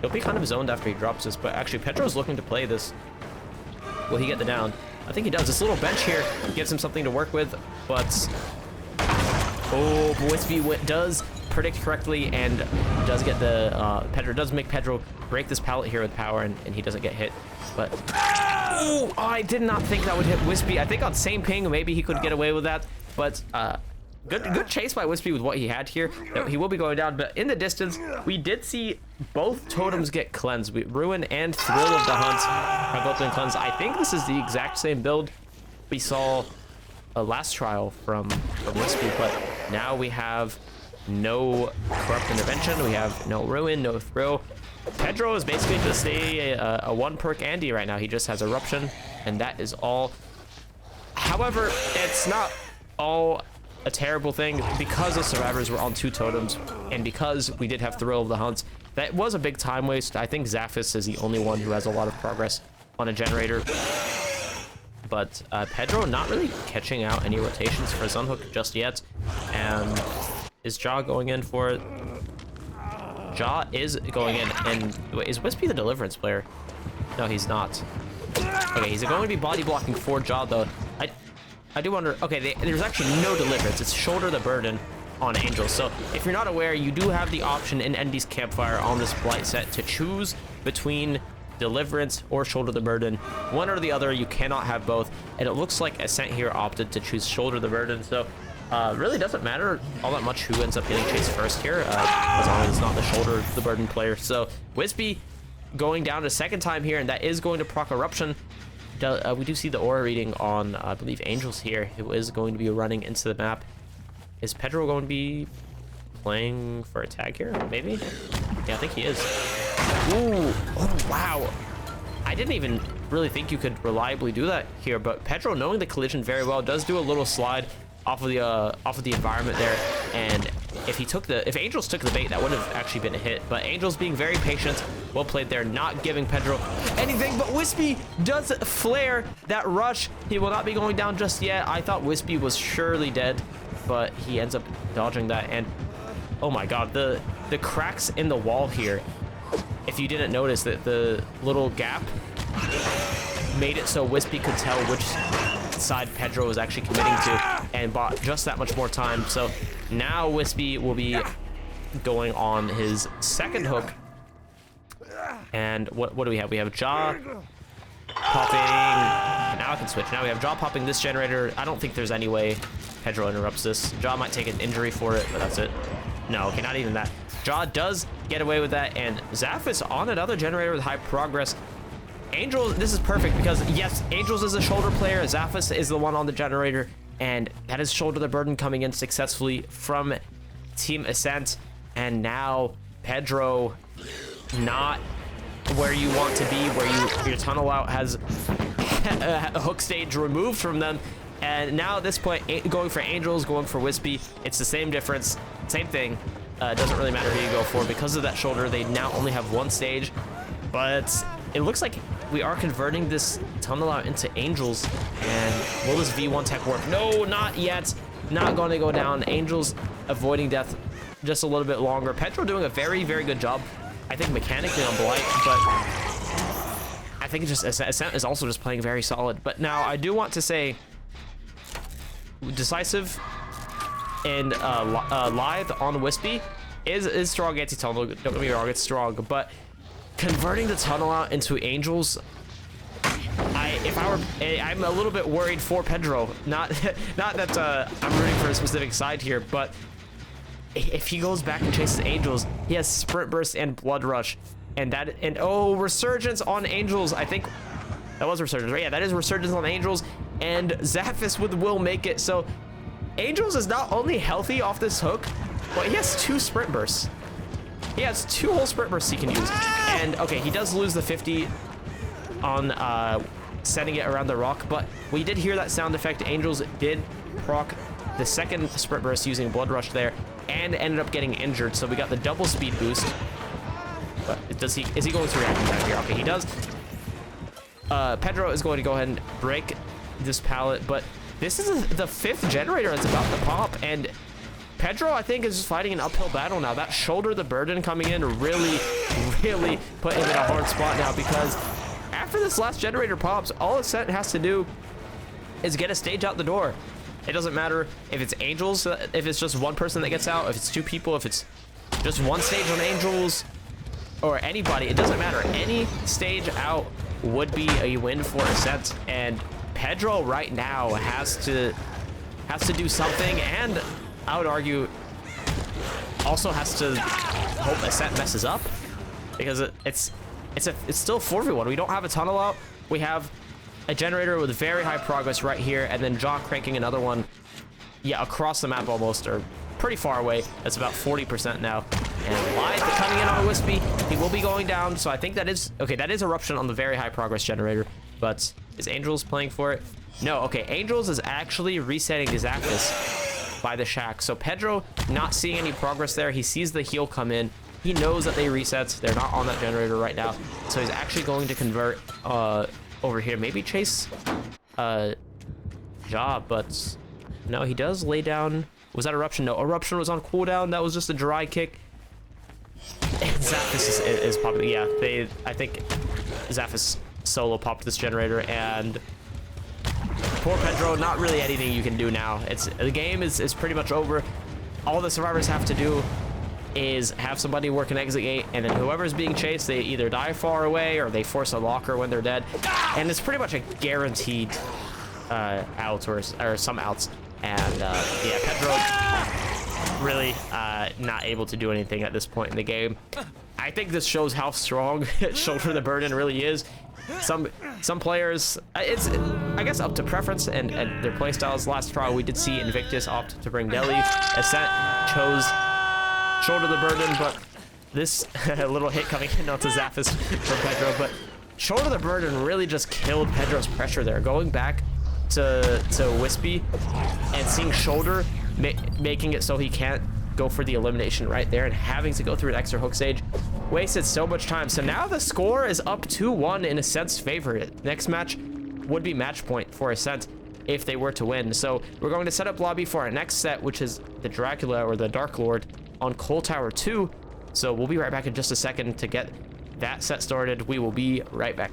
[SPEAKER 1] he'll be kind of zoned after he drops this, but actually Pedro's looking to play this. Will he get the down? I think he does. This little bench here gives him something to work with, but oh, Wispy does predict correctly and does get the Pedro does make Pedro break this pallet here with power, and he doesn't get hit. But oh, I did not think that would hit Wispy. I think on same ping maybe he could get away with that, but good chase by Wispy with what he had here. He will be going down, but in the distance we did see both totems get cleansed. Ruin and Thrill of the Hunt have both been cleansed. I think this is the exact same build we saw last trial from Wispy, but now we have no Corrupt Intervention, we have no Ruin, no Thrill. Pedro is basically just a 1 perk Andy right now. He just has Eruption, and that is all. However, it's not all a terrible thing because the survivors were on 2 totems, and because we did have Thrill of the Hunt. That was a big time waste. I think Zaphis is the only one who has a lot of progress on a generator. But Pedro not really catching out any rotations for his unhook just yet. And is Jaw going in for it? Jaw is going in. And wait, is Wispy the Deliverance player? No, he's not. Okay, he's going to be body blocking for Jaw, though. I do wonder. Okay, there's actually no Deliverance. It's Shoulder the Burden on Angel. So if you're not aware, you do have the option in ND's Campfire on this Blight set to choose between Deliverance or Shoulder the Burden. One or the other. You cannot have both. And it looks like Ascent here opted to choose Shoulder the Burden. So really doesn't matter all that much who ends up getting chased first here, as long as it's not the Shoulder the Burden player. So Wispy going down a second time here, and that is going to proc Eruption. We do see the aura reading on, I believe, Angels here, who is going to be running into the map. Is Pedro going to be playing for a tag here? Maybe? Yeah, I think he is. Ooh, oh, wow. I didn't even really think you could reliably do that here, but Pedro, knowing the collision very well, does do a little slide off of the environment there. And if Angels took the bait, that would have actually been a hit. But Angels being very patient, well played there, not giving Pedro anything. But Wispy does flare that rush. He will not be going down just yet. I thought Wispy was surely dead, but he ends up dodging that. And oh my god, the cracks in the wall here, if you didn't notice that the little gap made it so Wispy could tell which side Pedro was actually committing to, and bought just that much more time. So now Wispy will be going on his second hook. And what do we have? We have Jaw popping. Now I can switch. Now we have Jaw popping this generator. I don't think there's any way Pedro interrupts this. Jaw might take an injury for it, but that's it. No, okay, not even that. Jaw does get away with that, and Zaphis on another generator with high progress. Angels, this is perfect because yes, Angels is a shoulder player, Zaphis is the one on the generator, and that is Shoulder the Burden coming in successfully from Team Ascent. And now Pedro not where you want to be, where your tunnel out has a hook stage removed from them. And now at this point, going for Angels, going for Wispy, it's the same difference, same thing. It doesn't really matter who you go for. Because of that shoulder, they now only have 1 stage. But it looks like we are converting this tunnel out into Angels. And will this V1 tech work? No, not yet. Not going to go down. Angels avoiding death just a little bit longer. Pedro doing a very, very good job, I think, mechanically on Blight. But I think it's just Ascent is also just playing very solid. But now I do want to say, Decisive and Lithe on Wispy is strong anti-tunnel. Don't get me wrong, it's strong, but converting the tunnel out into Angels, I'm a little bit worried for Pedro. Not that I'm rooting for a specific side here, but if he goes back and chases Angels, he has Sprint Burst and Blood Rush, and oh, Resurgence on Angels. I think that was Resurgence, right? Yeah, that is Resurgence on Angels. and Zaphis will make it. So Angels is not only healthy off this hook, but he has 2 sprint bursts. He has 2 whole sprint bursts he can use. And okay, he does lose the 50 on sending it around the rock, but we did hear that sound effect. Angels did proc the second sprint burst using Blood Rush there and ended up getting injured. So we got the double speed boost. But is he going to react to that here? Okay, he does. Pedro is going to go ahead and break this pallet, but this is the 5th generator that's about to pop, and Pedro, I think, is just fighting an uphill battle now. That shoulder the burden coming in really put him in a hard spot now, because after this last generator pops, all Ascent has to do is get a stage out the door. It doesn't matter if it's Angels, if it's just one person that gets out, if it's 2 people, if it's just 1 stage on Angels, or anybody. It doesn't matter. Any stage out would be a win for Ascent, and Pedro right now has to do something, and I would argue also has to hope Ascent messes up, because it's still 4v1. We don't have a tunnel out. We have a generator with very high progress right here, and then Jaw cranking another one, yeah, across the map almost, or pretty far away. That's about 40% now. And Live coming in on a Wispy. He will be going down, so I think that is okay. That is Eruption on the very high progress generator, but is Angels playing for it? No. Okay, Angels is actually resetting his Zaphis by the shack. So Pedro not seeing any progress there. He sees the heal come in. He knows that they reset. They're not on that generator right now, so he's actually going to convert over here. Maybe chase Jaw, but no, he does lay down. Was that Eruption? No, Eruption was on cooldown. That was just a dry kick. And Zaphis is popping. Yeah, I think Zaphis solo popped this generator, and poor Pedro, not really anything you can do now. The game is pretty much over. All the survivors have to do is have somebody work an exit gate, and then whoever's being chased, they either die far away or they force a locker when they're dead. And it's pretty much a guaranteed out or some outs. And yeah, Pedro really not able to do anything at this point in the game. I think this shows how strong Shoulder the Burden really is. Some players, it's I guess up to preference and their playstyles. Last trial we did see Invictus opt to bring Deli. Ascent chose Shoulder the Burden, but this little hit coming in onto Zaphis from Pedro. But Shoulder the Burden really just killed Pedro's pressure there. Going back to Wispy and seeing Shoulder making it so he can't go for the elimination right there, and having to go through an extra hook stage wasted so much time. So now the score is up 2-1 in Ascent's favor. Next match would be match point for Ascent if they were to win. So we're going to set up lobby for our next set, which is the Dracula or the Dark Lord on Coal Tower 2. So we'll be right back in just a second to get that set started. We will be right back.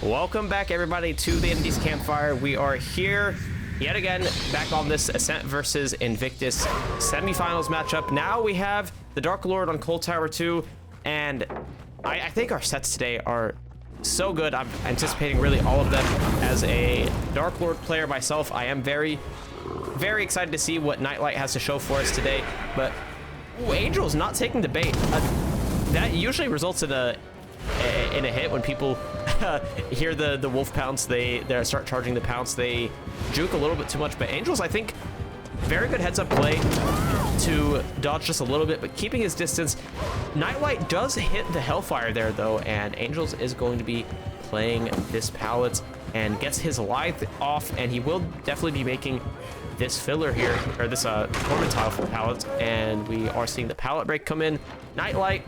[SPEAKER 1] Welcome back, everybody, to the Indies Campfire. We are here yet again, back on this Ascent versus Invictus semifinals matchup. Now we have the Dark Lord on Cold Tower 2, and I think our sets today are so good. I'm anticipating really all of them. As a Dark Lord player myself, I am very excited to see what Nightlight has to show for us today. But Angel's not taking the bait. That usually results in a hit when people hear the wolf pounce. They start charging the pounce. They juke a little bit too much. But Angel's, I think, very good heads up play to dodge just a little bit, but keeping his distance. Nightlight does hit the Hellfire there though, and Angels is going to be playing this pallet and gets his Lithe off, and he will definitely be making this filler here, or this torment tile for pallet, and we are seeing the pallet break come in. Nightlight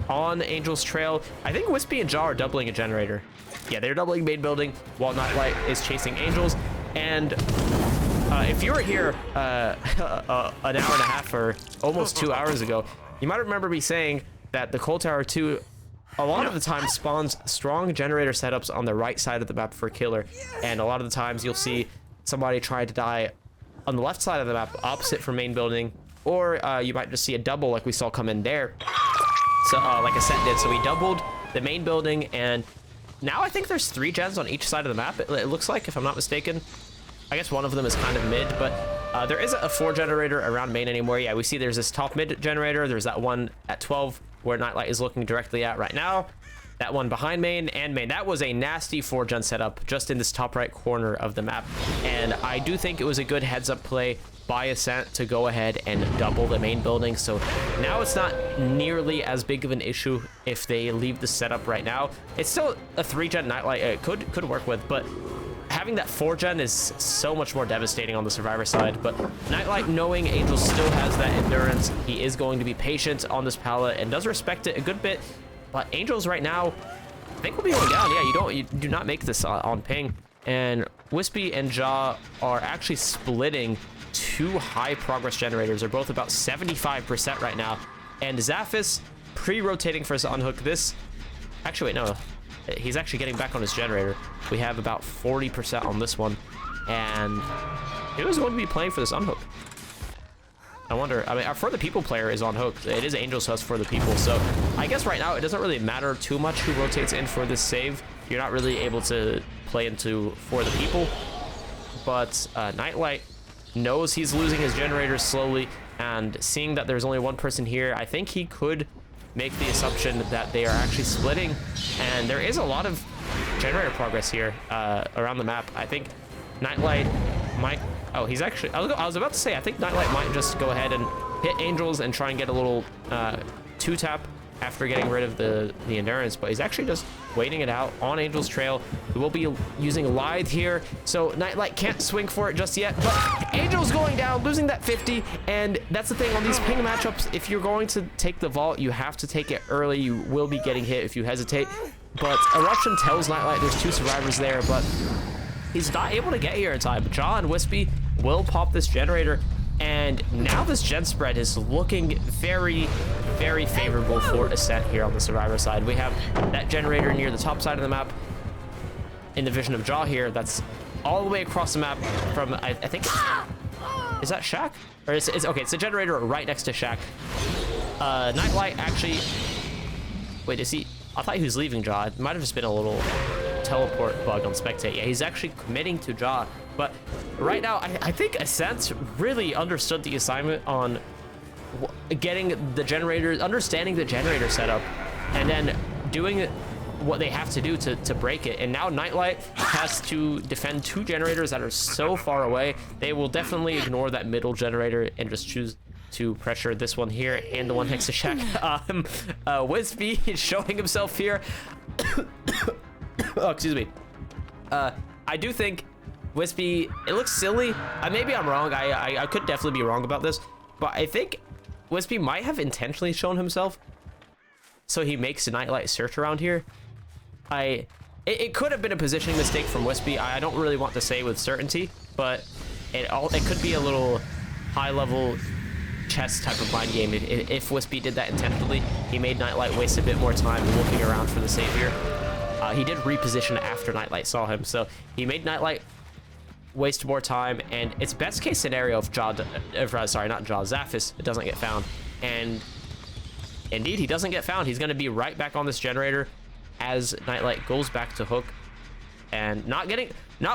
[SPEAKER 1] on Angel's trail. I think Wispy and Jaw are doubling a generator. Yeah, they're doubling main building while Nightlight is chasing Angels. And if you were here an hour and a half or almost 2 hours ago, you might remember me saying that the Cold Tower 2 a lot of the time spawns strong generator setups on the right side of the map for killer, and a lot of the times you'll see somebody try to die on the left side of the map opposite from main building, or you might just see a double like we saw come in there. So like Ascent did. So we doubled the main building, and now I think there's 3 gens on each side of the map. It looks like, if I'm not mistaken. I guess one of them is kind of mid, but there isn't a 4 generator around main anymore. Yeah, we see there's this top mid generator. There's that one at 12 where Nightlight is looking directly at right now. That one behind main and main. That was a nasty 4 gen setup just in this top right corner of the map. And I do think it was a good heads up play by Ascent to go ahead and double the main building. So now it's not nearly as big of an issue if they leave the setup right now. It's still a 3 gen Nightlight it could work with, but having that 4 gen is so much more devastating on the survivor side. But Nightlight, knowing Angel still has that endurance, he is going to be patient on this pallet and does respect it a good bit. But Angels right now, I think, will be going down. Yeah, you do not make this on ping. And Wispy and Jaw are actually splitting 2 high progress generators. They're both about 75% right now. And Zaphis pre-rotating for his unhook. This, actually, wait, no. He's actually getting back on his generator. We have about 40% on this one. And he was going to be playing for this unhook. I wonder, I mean, our For the People player is on hook. It is Angel's host For the People. So I guess right now it doesn't really matter too much who rotates in for this save. You're not really able to play into For the People. But Nightlight knows he's losing his generators slowly, and seeing that there's only one person here, I think he could make the assumption that they are actually splitting. And there is a lot of generator progress here around the map. I think Nightlight might, oh, he's actually, I was about to say, I think Nightlight might just go ahead and hit Angels and try and get a little 2-tap after getting rid of the endurance, but he's actually just waiting it out on Angel's trail. We will be using Lithe here, so Nightlight can't swing for it just yet, but Angel's going down, losing that 50, and that's the thing on these ping matchups. If you're going to take the vault, you have to take it early. You will be getting hit if you hesitate, but Eruption tells Nightlight there's 2 survivors there, but he's not able to get here in time. Jaw and Wispy will pop this generator, and now this gen spread is looking very favorable for Ascent here on the survivor side. We have that generator near the top side of the map in the vision of Jaw here. That's all the way across the map from, I think, is that Shack? Or it's okay, it's a generator right next to Shack. Nightlight actually, wait, is he, I thought he was leaving Jaw. It might have just been a little teleport bug on spectate. Yeah, he's actually committing to Jaw. But right now, I think Ascent really understood the assignment on getting the generators, understanding the generator setup, and then doing what they have to do to break it. And now Nightlight has to defend 2 generators that are so far away. They will definitely ignore that middle generator and just choose to pressure this one here and the one next to Shack. Wispy is showing himself here. Oh, excuse me. I do think Wispy, it looks silly. Maybe I'm wrong. I could definitely be wrong about this, but I think Wispy might have intentionally shown himself so he makes a Nightlight search around here. It could have been a positioning mistake from Wispy. I don't really want to say with certainty, but it could be a little high-level chess type of mind game. If Wispy did that intentionally, he made Nightlight waste a bit more time looking around for the savior. He did reposition after Nightlight saw him, so he made Nightlight waste more time, and it's best case scenario if Zaphis doesn't get found. And indeed, he doesn't get found. He's going to be right back on this generator as Nightlight goes back to hook and not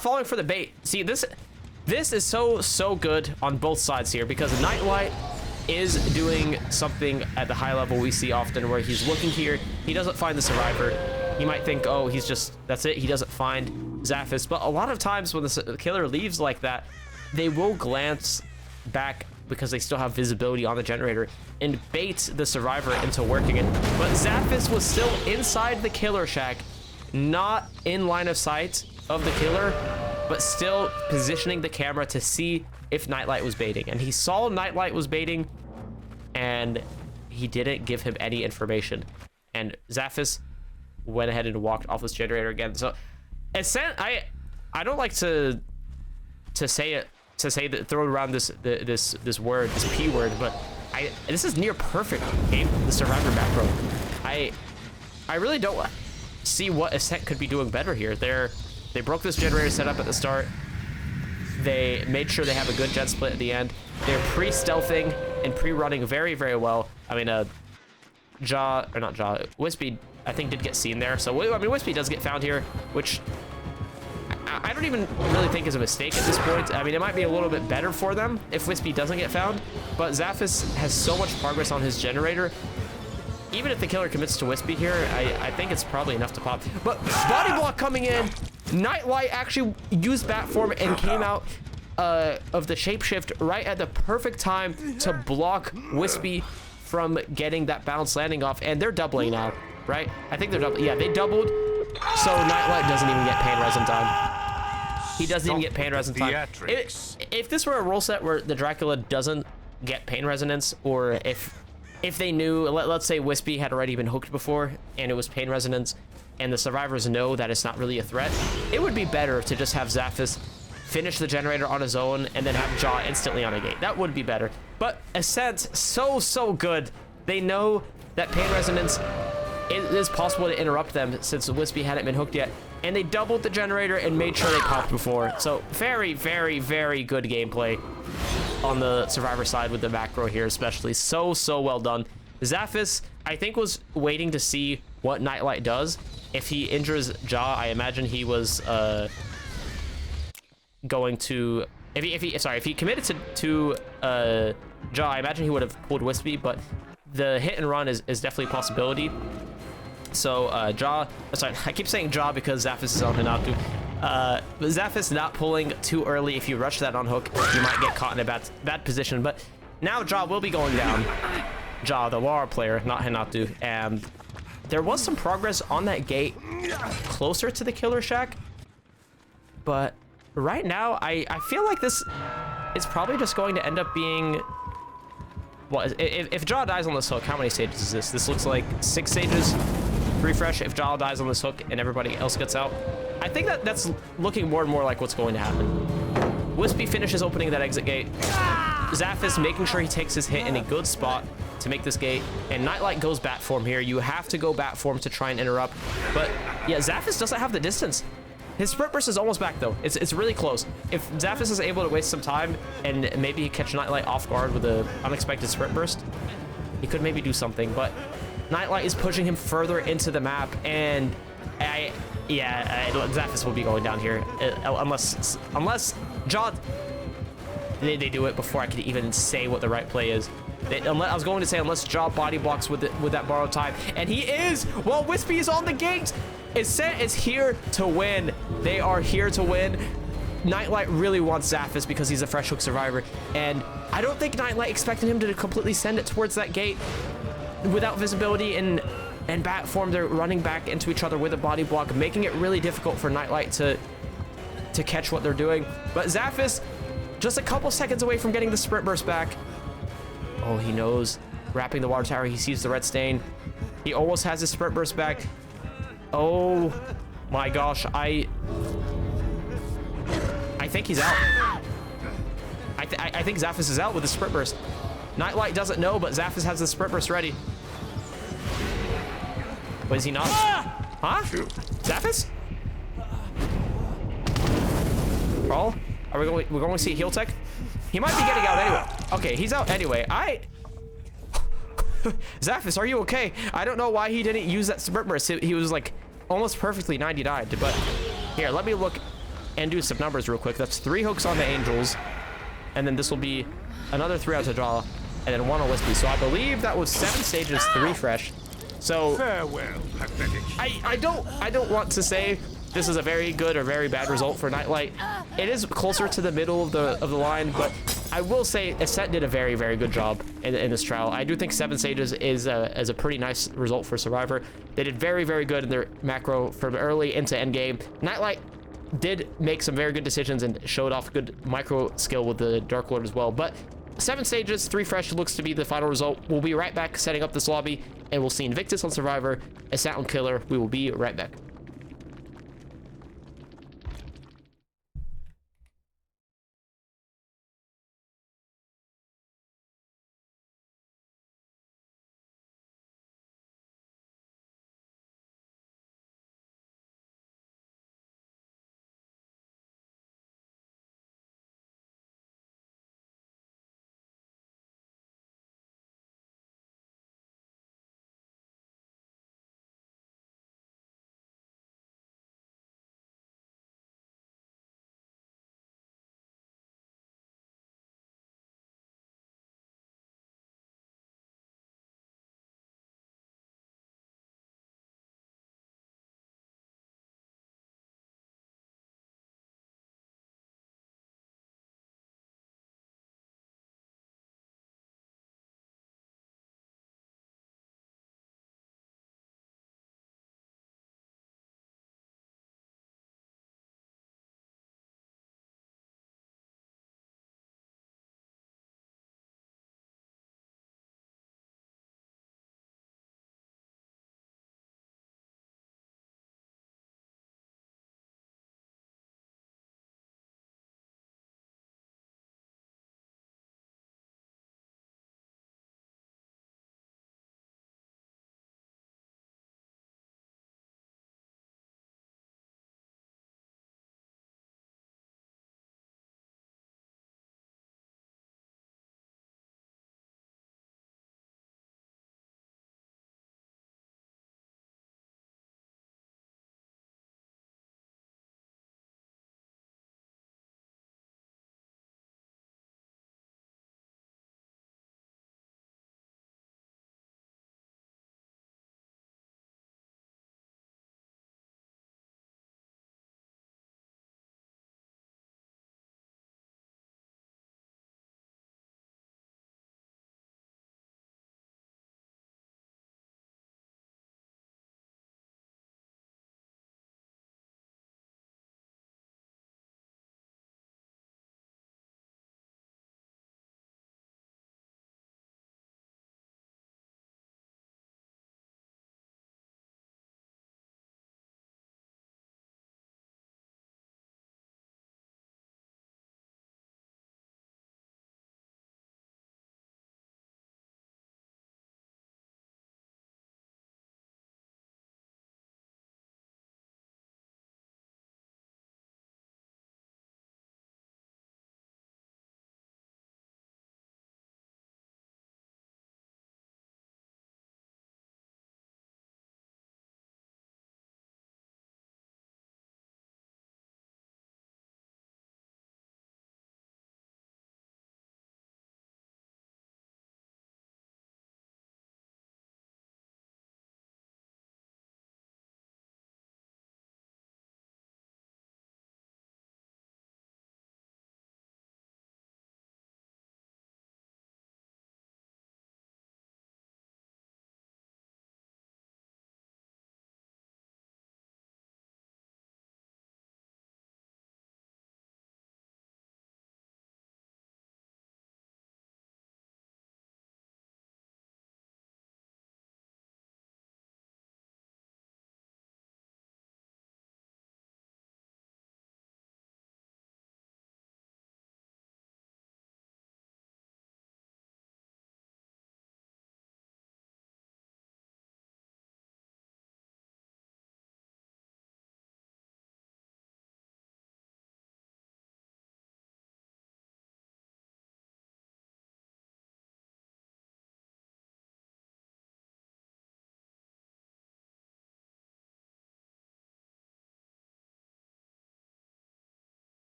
[SPEAKER 1] falling for the bait. See, this is so good on both sides here, because Nightlight is doing something at the high level we see often, where he's looking here, he doesn't find the survivor. He might think, oh, that's it, he doesn't find Zaphis. But a lot of times when the killer leaves like that, they will glance back because they still have visibility on the generator and bait the survivor into working it. But Zaphis was still inside the killer shack, not in line of sight of the killer, but still positioning the camera to see if Nightlight was baiting. And he saw Nightlight was baiting, and he didn't give him any information. And Zaphis went ahead and walked off this generator again. So Ascent, I don't like to throw around this word, this P word, but this is near perfect game, the survivor back row. I really don't see what Ascent could be doing better here. They broke this generator setup at the start. They made sure they have a good jet split at the end. They're pre-stealthing and pre-running very, very well. I mean, Wispy, I think, did get seen there. So, I mean, Wispy does get found here, which I don't even really think is a mistake at this point. I mean, it might be a little bit better for them if Wispy doesn't get found, but Zaphis has so much progress on his generator. Even if the killer commits to Wispy here, I think it's probably enough to pop. But body block coming in. Nightlight actually used bat form and came out of the shapeshift right at the perfect time to block Wispy from getting that bounce landing off. And they're doubling now, right? I think they're doubling. Yeah, they doubled. So Nightlight doesn't even get pain res in time. He doesn't even get pain res in time. If this were a role set where the Dracula doesn't get pain resonance, or if they knew, let's say Wispy had already been hooked before and it was pain resonance, and the survivors know that it's not really a threat, it would be better to just have Zaphis finish the generator on his own and then have Jaw instantly on a gate. That would be better. But Ascent, so good. They know that pain resonance, it is possible to interrupt them since Wispy hadn't been hooked yet, and they doubled the generator and made sure they popped before. So very, very, very good gameplay on the survivor side with the macro here, especially. So well done. Zaphis, I think, was waiting to see what Nightlight does. If he injures Jaw, I imagine he was going to, if he committed to Jaw, I imagine he would have pulled Wispy, but the hit and run is definitely a possibility. So Jaw, sorry, I keep saying Jaw because Zaphis is on Hinatu. But Zaphis not pulling too early. If you rush that on hook, you might get caught in a bad position. But now Jaw will be going down. Jaw, the Lara player, not Hinatu. And there was some progress on that gate closer to the killer shack. But right now, I feel like this is probably just going to end up being... Well, if Jaw dies on this hook, how many stages is this? This looks like 6 stages. Refresh if Jaw dies on this hook and everybody else gets out. I think that's looking more and more like what's going to happen. Wispy finishes opening that exit gate. Zaphis making sure he takes his hit in a good spot to make this gate. And Nightlight goes bat form here. You have to go bat form to try and interrupt. But yeah, Zaphis doesn't have the distance. His sprint burst is almost back though. It's really close. If Zaphis is able to waste some time and maybe catch Nightlight off guard with an unexpected sprint burst, he could maybe do something. But Nightlight is pushing him further into the map, and Zaphis will be going down here unless Jaw. They do it before I could even say what the right play is. I was going to say unless Jaw body blocks with that borrowed time, and he is. Well, Wispy is on the gate. Ascent is here to win. They are here to win. Nightlight really wants Zaphis because he's a fresh hook survivor, and I don't think Nightlight expected him to completely send it towards that gate without visibility and bat form. They're running back into each other with a body block, making it really difficult for Nightlight to catch what they're doing. But Zaphis, just a couple seconds away from getting the sprint burst back. Oh, he knows. Wrapping the water tower, he sees the red stain. He almost has his sprint burst back. Oh my gosh, I think he's out. I think Zaphis is out with the sprint burst. Nightlight doesn't know, but Zaphis has the sprint burst ready. But is he not? Huh? Zaphis? Brawl? We're going to see heal tech? He might be getting out anyway. Okay, he's out anyway. Zaphis, are you okay? I don't know why he didn't use that sprint burst. He was like almost perfectly 99, but here, let me look and do some numbers real quick. That's 3 hooks on the Angels, and then this will be another 3 on Tajala, and then 1 on Wispy. So I believe that was 7 stages, 3 fresh. So
[SPEAKER 2] Farewell, pathetic.
[SPEAKER 1] I don't want to say this is a very good or very bad result for Nightlight. It is closer to the middle of the line, but I will say Ascent did a very, very good job in this trial. I do think 7 stages is a pretty nice result for Survivor. They did very, very good in their macro from early into end game. Nightlight did make some very good decisions and showed off good micro skill with the Dark Lord as well. But 7 stages, 3 fresh looks to be the final result. We'll be right back setting up this lobby, and we'll see Invictus on Survivor, Ascent on Killer. We will be right back.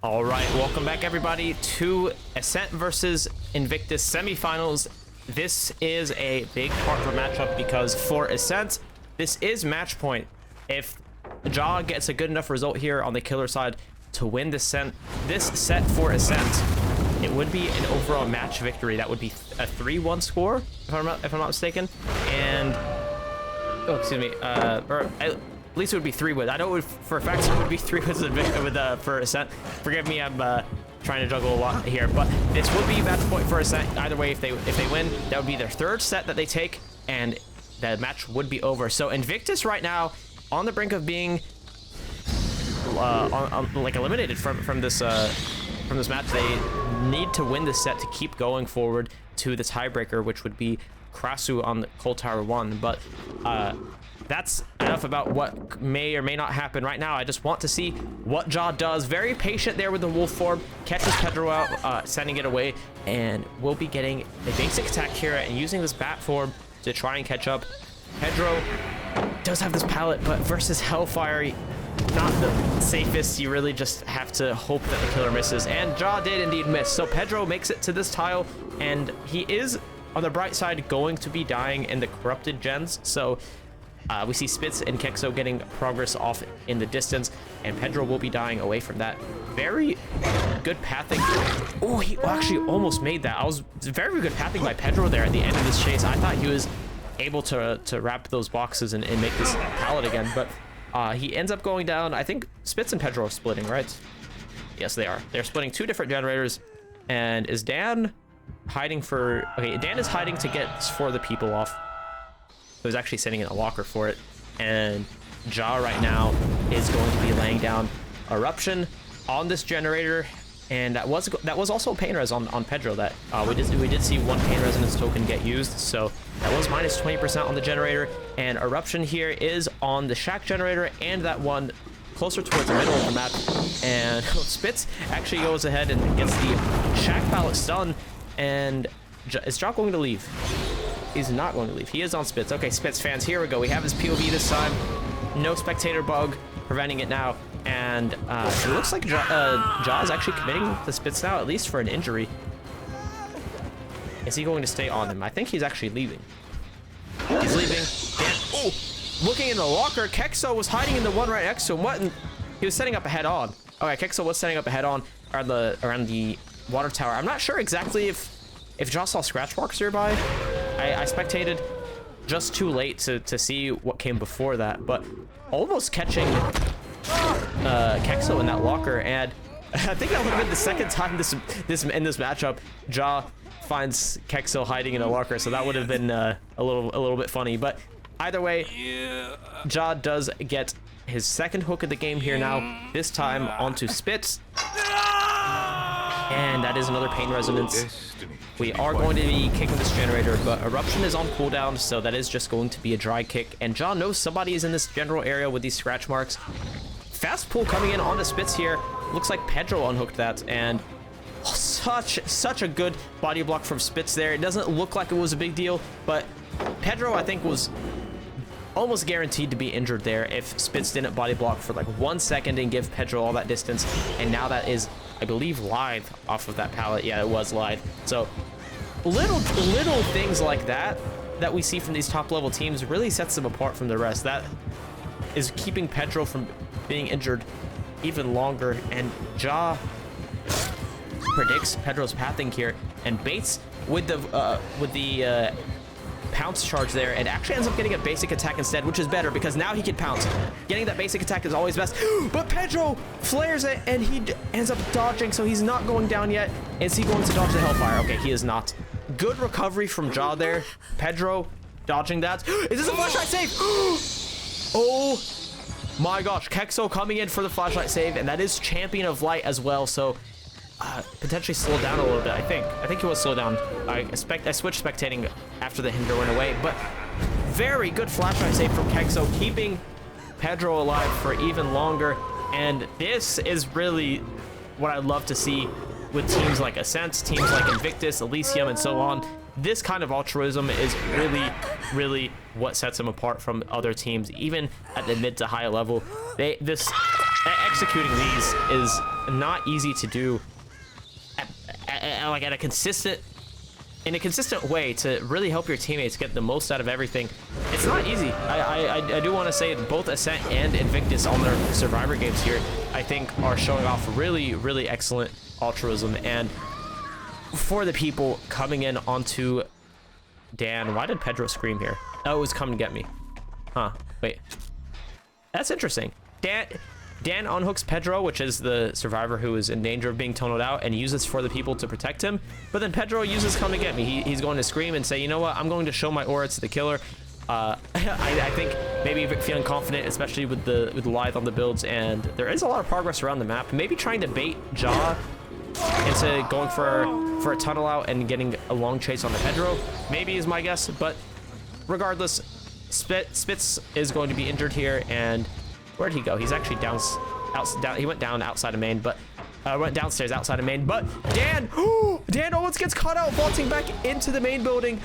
[SPEAKER 1] All right, welcome back everybody to Ascent versus Invictus semifinals. This is a big part of a matchup because for Ascent, this is match point. If Jaw gets a good enough result here on the killer side to win this set for Ascent, it would be an overall match victory. That would be a 3-1 score, if I'm not mistaken. And oh, excuse me, or at least it would be 3 wins. I know it would, for a fact it would be 3 wins for Ascent. Forgive me, I'm trying to juggle a lot here, but this would be match point for Ascent. Either way, if they win, that would be their 3rd set that they take, and the match would be over. So Invictus right now on the brink of being like eliminated from this match. They need to win this set to keep going forward to the tiebreaker, which would be Krasu on the Cold Tower 1. But that's enough about what may or may not happen right now. I just want to see what Jaw does. Very patient there with the wolf form, catches Pedro out, sending it away, and we'll be getting a basic attack here and using this bat form to try and catch up. Pedro does have this pallet, but versus Hellfire, not the safest. You really just have to hope that the killer misses, and Jaw did indeed miss. So Pedro makes it to this tile, and he is, on the bright side, going to be dying in the corrupted gens. So we see Spitz and Kexo getting progress off in the distance, and Pedro will be dying away from that. Very good pathing. Oh, he actually almost made that. Very good pathing by Pedro there at the end of this chase. I thought he was able to wrap those boxes and make this pallet again, but he ends up going down. I think Spitz and Pedro are splitting, right? Yes, they are. They're splitting 2 different generators. And is Dan hiding for... Okay, Dan is hiding to get 4 of the people off. He was actually sitting in a locker for it. And Jaw right now is going to be laying down Eruption on this generator. And that was also a pain res on Pedro. That we did see 1 pain resonance token get used, so that was minus 20% on the generator. And Eruption here is on the Shack generator and that one closer towards the middle of the map. And Spitz actually goes ahead and gets the Shack pallet stun. And is Jaw going to leave? He's not going to leave. He is on Spitz. Okay, Spitz fans, here we go. We have his POV this time. No spectator bug preventing it now. And it looks like Jaw is actually committing the Spitz now, at least for an injury. Is he going to stay on him? I think he's actually leaving. He's leaving. Dan, oh, looking in the locker. Kexo was hiding in the one right next to him. What? He was setting up a head-on. Okay, Kexo was setting up a head-on around the water tower. I'm not sure exactly if Jaw saw scratch marks nearby. I spectated just too late to see what came before that, but almost catching Kexo in that locker, and I think that would have been the 2nd time in this matchup Jaw finds Kexo hiding in a locker, so that would have been a little bit funny. But either way, Jaw does get his 2nd hook of the game here now, this time onto Spitz, and that is another pain resonance. We are going to be kicking this generator, but Eruption is on cooldown, so that is just going to be a dry kick, and Jaw knows somebody is in this general area with these scratch marks. Fast pull coming in onto Spitz here. Looks like Pedro unhooked that, and such a good body block from Spitz there. It doesn't look like it was a big deal, but Pedro, I think, was almost guaranteed to be injured there if Spitz didn't body block for like 1 second and give Pedro all that distance. And now that is, I believe, live off of that pallet. Yeah, it was live. So little things like that we see from these top level teams really sets them apart from the rest. That is keeping Pedro from being injured even longer, and Jaw predicts Pedro's pathing here and baits with the pounce charge there, and actually ends up getting a basic attack instead, which is better because now he can pounce. Getting that basic attack is always best, but Pedro flares it and he ends up dodging, so he's not going down yet. Is he going to dodge the Hellfire? Okay, he is not. Good recovery from Jaw there. Pedro dodging that. Is this a flashlight save? Oh my gosh, Kexo coming in for the flashlight save, and that is Champion of Light as well, so potentially slowed down a little bit. I think he was slowed down. I switched spectating after the hinder went away, but very good flashlight save from Kexo, keeping Pedro alive for even longer. And this is really what I'd love to see with teams like Ascent, teams like Invictus, Elysium, and so on. This kind of altruism is really what sets them apart from other teams, even at the mid to high level. Executing these is not easy to do like at a consistent way to really help your teammates get the most out of everything. It's not easy. I do want to say both Ascent and Invictus on their Survivor games here, I think, are showing off really, really excellent altruism. And for the people coming in onto Dan, why did Pedro scream here? Oh, it was come to get me. Huh, wait. That's interesting. Dan unhooks Pedro, which is the survivor who is in danger of being tunneled out, and uses for the people to protect him. But then Pedro uses come to get me. He's going to scream and say, you know what, I'm going to show my aura to the killer. I think maybe feeling confident, especially with the Lithe on the builds, and there is a lot of progress around the map. Maybe trying to bait Jaw into going for a tunnel out and getting a long chase on the Pedro, maybe is my guess. But regardless, Spitz is going to be injured here, and where'd he go? He's actually down. He went down outside of main, but went downstairs outside of main. But Dan almost gets caught out, vaulting back into the main building.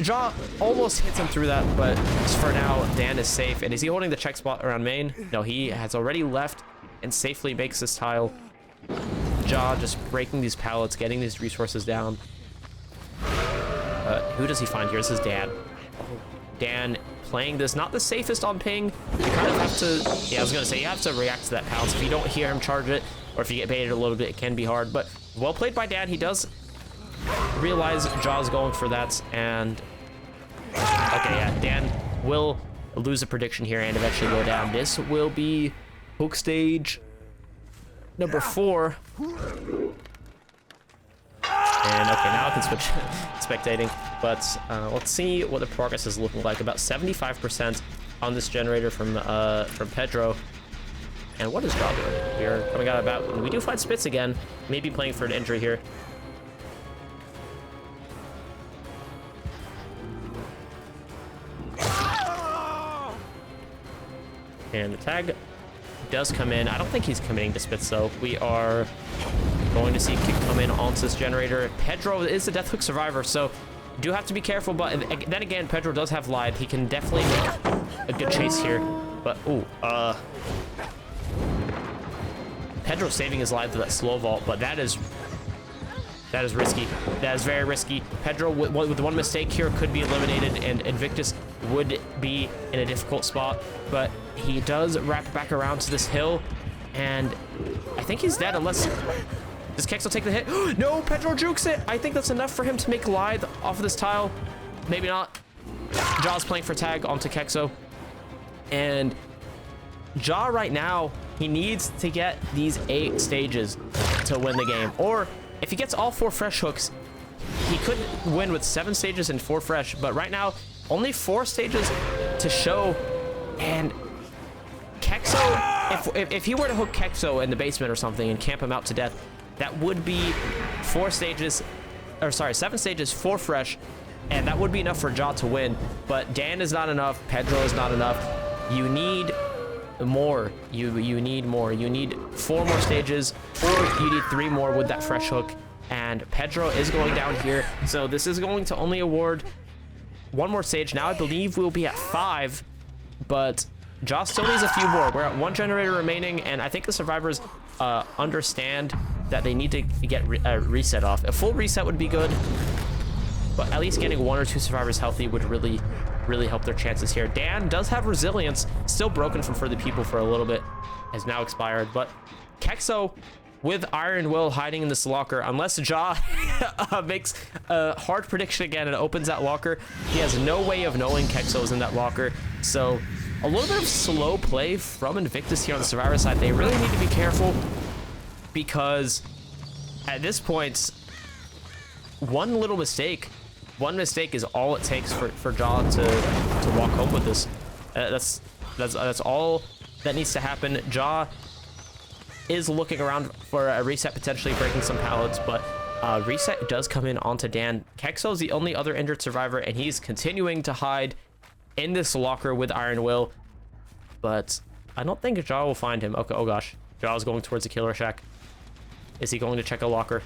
[SPEAKER 1] Jaw almost hits him through that, but for now, Dan is safe. And is he holding the check spot around main? No, he has already left and safely makes this tile. Jaw just breaking these pallets, getting these resources down. Who does he find here? This is Dan. Dan playing this not the safest on ping. You kind of have to, yeah, I was gonna say, you have to react to that pounce. If you don't hear him charge it, or if you get baited a little bit, it can be hard. But well played by Dan. He does realize Jaw's going for that, and okay, yeah, Dan will lose a prediction here and eventually go down. This will be hook stage number 4. And okay, now I can switch spectating, but let's see what the progress is looking like. About 75% on this generator from Pedro. And what is Jaw doing? We are coming out about, we do find Spitz again, maybe playing for an injury here. And the tag does come in. I don't think he's committing to Spitz though. We are going to see Kick come in onto this generator. Pedro is the Death Hook survivor, so do have to be careful, but then again, Pedro does have Lithe. He can definitely make a good chase here. But, ooh, Pedro's saving his Lithe to that slow vault, but that is risky. That is very risky. Pedro, with one mistake here, could be eliminated, and Invictus would be in a difficult spot, but he does wrap back around to this hill, and I think he's dead unless... Does Kexo take the hit? No, Pedro jukes it. I think that's enough for him to make Lithe off of this tile. Maybe not. Jaw's playing for tag onto Kexo. And Jaw right now, he needs to get these 8 stages to win the game. Or if he gets all 4 fresh hooks, he could win with 7 stages and 4 fresh. But right now, only 4 stages to show. And Kexo, if he were to hook Kexo in the basement or something and camp him out to death, that would be 7 stages, 4 fresh, and that would be enough for Jaw to win. But Dan is not enough, Pedro is not enough. You need more. You need more. You need 4 more stages, or you need 3 more with that fresh hook. And Pedro is going down here, so this is going to only award 1 more stage. Now I believe we'll be at 5, but Jaw still needs a few more. We're at 1 generator remaining, and I think the survivors understand that they need to get a reset off. A full reset would be good, but at least getting 1 or 2 survivors healthy would really help their chances here. Dan does have resilience, still broken from For the People for a little bit, has now expired, but Kexo with Iron Will hiding in this locker, unless Jaw makes a hard prediction again and opens that locker, he has no way of knowing Kexo's in that locker. So a little bit of slow play from Invictus here on the survivor side. They really need to be careful, because at this point, one mistake is all it takes for Jaw to walk home with this. That's all that needs to happen. Jaw is looking around for a reset, potentially breaking some pallets, but reset does come in onto Dan. Kexo's the only other injured survivor, and he's continuing to hide in this locker with Iron Will, but I don't think Jaw will find him. Okay, oh gosh, Jaw's going towards the killer shack. Is he going to check a locker?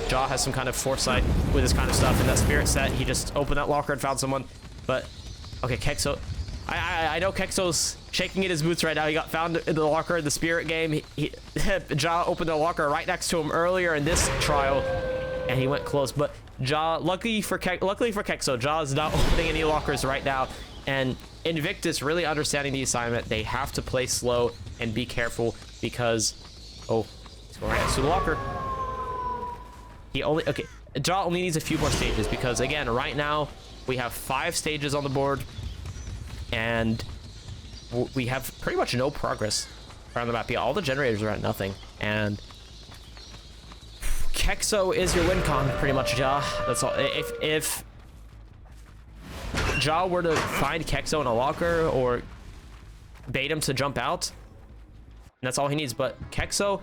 [SPEAKER 1] Jaw has some kind of foresight with this kind of stuff. In that spirit set, he just opened that locker and found someone. But okay, Kexo, I know Kexo's shaking in his boots right now. He got found in the locker in the Spirit game. Ja opened the locker right next to him earlier in this trial, and he went close. But Ja, luckily for Kexo, Ja is not opening any lockers right now. And Invictus really understanding the assignment. They have to play slow and be careful because, oh, he's going right next to the locker. Ja only needs a few more stages because, again, right now we have 5 stages on the board, and we have pretty much no progress around the map. Yeah, all the generators are at nothing, and Kexo is your win con, pretty much, Ja. That's all. If Ja were to find Kexo in a locker or bait him to jump out, that's all he needs. But Kexo,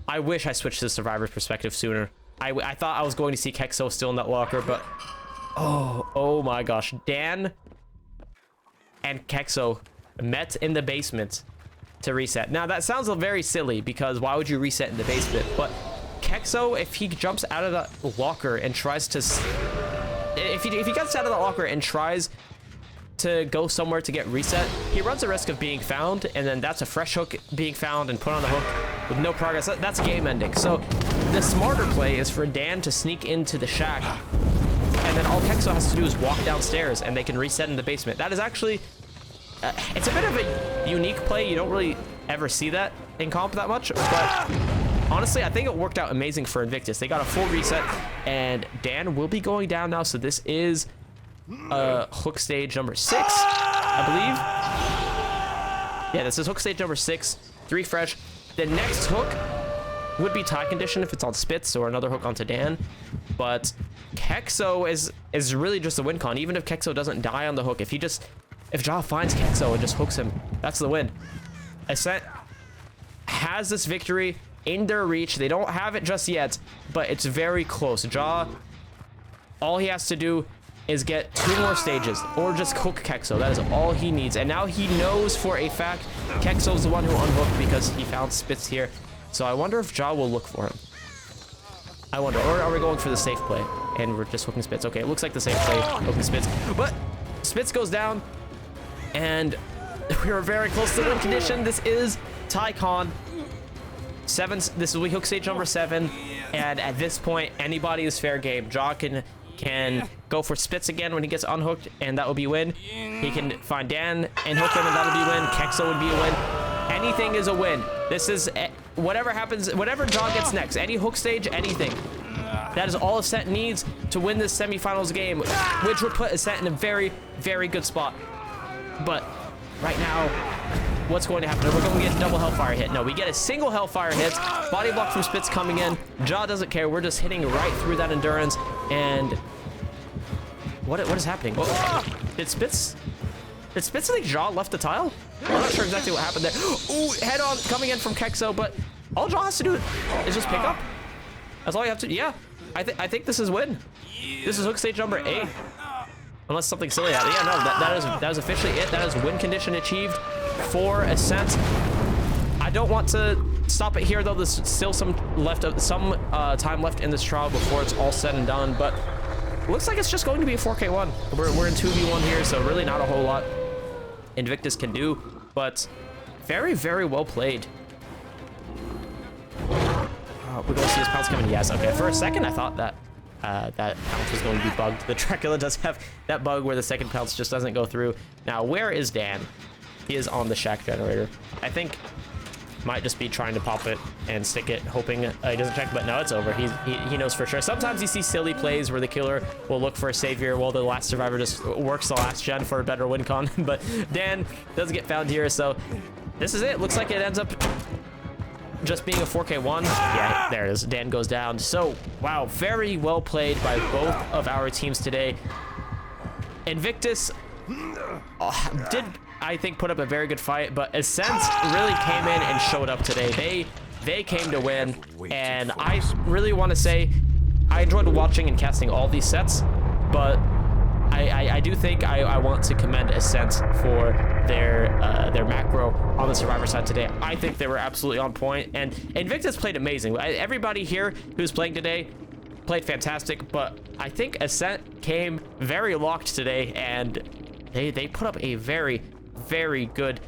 [SPEAKER 1] I wish I switched to the survivor's perspective sooner. I thought I was going to see Kexo still in that locker, but oh my gosh. Dan and Kexo met in the basement to reset. Now, that sounds very silly because why would you reset in the basement? But Kexo, if he jumps out of that locker and tries to... If he gets out of that locker and tries to go somewhere to get reset, he runs the risk of being found, and then that's a fresh hook being found and put on the hook with no progress. That's game ending. So the smarter play is for Dan to sneak into the shack, and then all Kexo has to do is walk downstairs and they can reset in the basement. That is actually it's a bit of a unique play. You don't really ever see that in comp that much, but honestly, I think it worked out amazing for Invictus. They got a full reset, and Dan will be going down now. So this is hook stage number 6, I believe. Yeah, this is hook stage number 6. 3 fresh. The next hook would be tie condition if it's on Spitz or another hook onto Dan. But Kexo is really just a win con. Even if Kexo doesn't die on the hook, if Ja finds Kexo and just hooks him, that's the win. Ascent has this victory in their reach. They don't have it just yet, but it's very close. Ja, all he has to do is get 2 more stages or just hook Kexo. That is all he needs. And now he knows for a fact Kexo's the one who unhooked because he found Spitz here. So I wonder if Ja will look for him. I wonder. Or are we going for the safe play and we're just hooking Spitz? Okay, it looks like the safe play, hooking Spitz. But Spitz goes down, and we were very close to the win condition. This is Tycon. This will be hook stage number 7, and at this point, anybody is fair game. Ja can go for Spitz again when he gets unhooked, and that will be win. He can find Dan and hook him, and that'll be win. Kexo would be a win. Anything is a win. This is whatever happens, whatever Ja gets next, any hook stage, anything. That is all Ascent needs to win this semifinals game, which would put Ascent in a very, very good spot. But right now, what's going to happen? We're going to get double Hellfire hit. No, we get a single Hellfire hit. Body block from Spitz coming in. Ja doesn't care. We're just hitting right through that endurance. And what is happening? Did Spitz think Ja left the tile? I'm not sure exactly what happened there. Ooh, head on coming in from Kexo, but all Ja has to do is just pick up. That's all you have to. Yeah, I think this is win. This is hook stage number 8. Unless something silly happened. Yeah, no, that is officially it. That is win condition achieved for Ascent. I don't want to stop it here, though. There's still some time left in this trial before it's all said and done. But it looks like it's just going to be a 4K1. We're in 2v1 here, so really not a whole lot Invictus can do. But very, very well played. We're going to see his pounce coming. Yes, okay. For a second, I thought that that pounce was going to be bugged. The Dracula does have that bug where the second pounce just doesn't go through. Now, where is Dan? He is on the shack generator. I think might just be trying to pop it and stick it, hoping he doesn't check, but no, it's over. He knows for sure. Sometimes you see silly plays where the killer will look for a savior while the last survivor just works the last gen for a better win con, but Dan doesn't get found here, so this is it. Looks like it ends up just being a 4K1. Yeah, there it is. Dan goes down. So, wow, very well played by both of our teams today. Invictus did, I think, put up a very good fight, but Ascent really came in and showed up today. They came to win, and I really want to say I enjoyed watching and casting all these sets, but I do think I want to commend Ascent for their macro on the survivor side today. I think they were absolutely on point, and Invictus played amazing. Everybody here who's playing today played fantastic, but I think Ascent came very locked today, and they put up a very, very good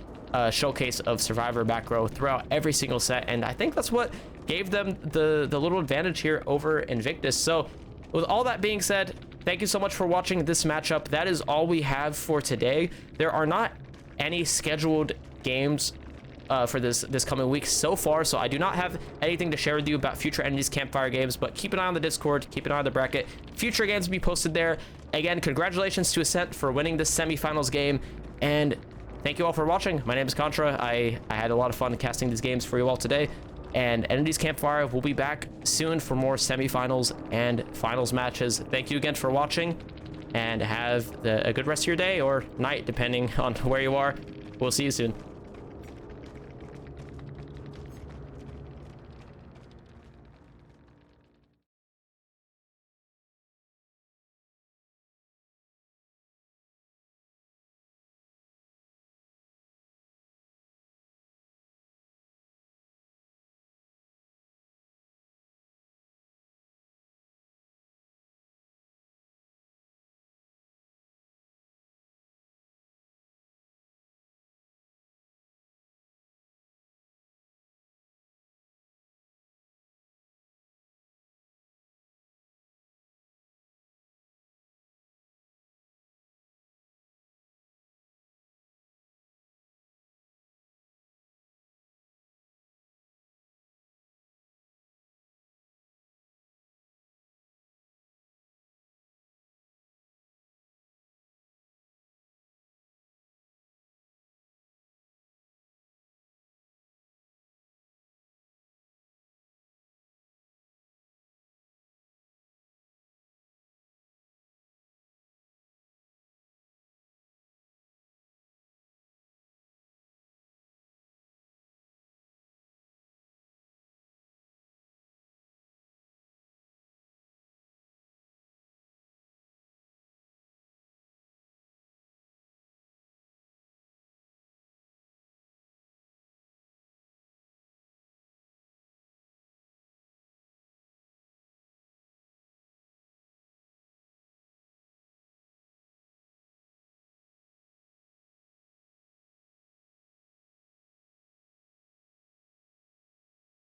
[SPEAKER 1] showcase of Survivor back row throughout every single set, and I think that's what gave them the little advantage here over Invictus. So with all that being said, thank you so much for watching this matchup. That is all we have for today. There are not any scheduled games for this coming week so far, so I do not have anything to share with you about future Entities Campfire games, but keep an eye on the Discord, keep an eye on the bracket. Future games will be posted there. Again, congratulations to Ascent for winning this semifinals game, and thank you all for watching. My name is Contra. I had a lot of fun casting these games for you all today, and Entities Campfire will be back soon for more semifinals and finals matches. Thank you again for watching, and have a good rest of your day or night, depending on where you are. We'll see you soon.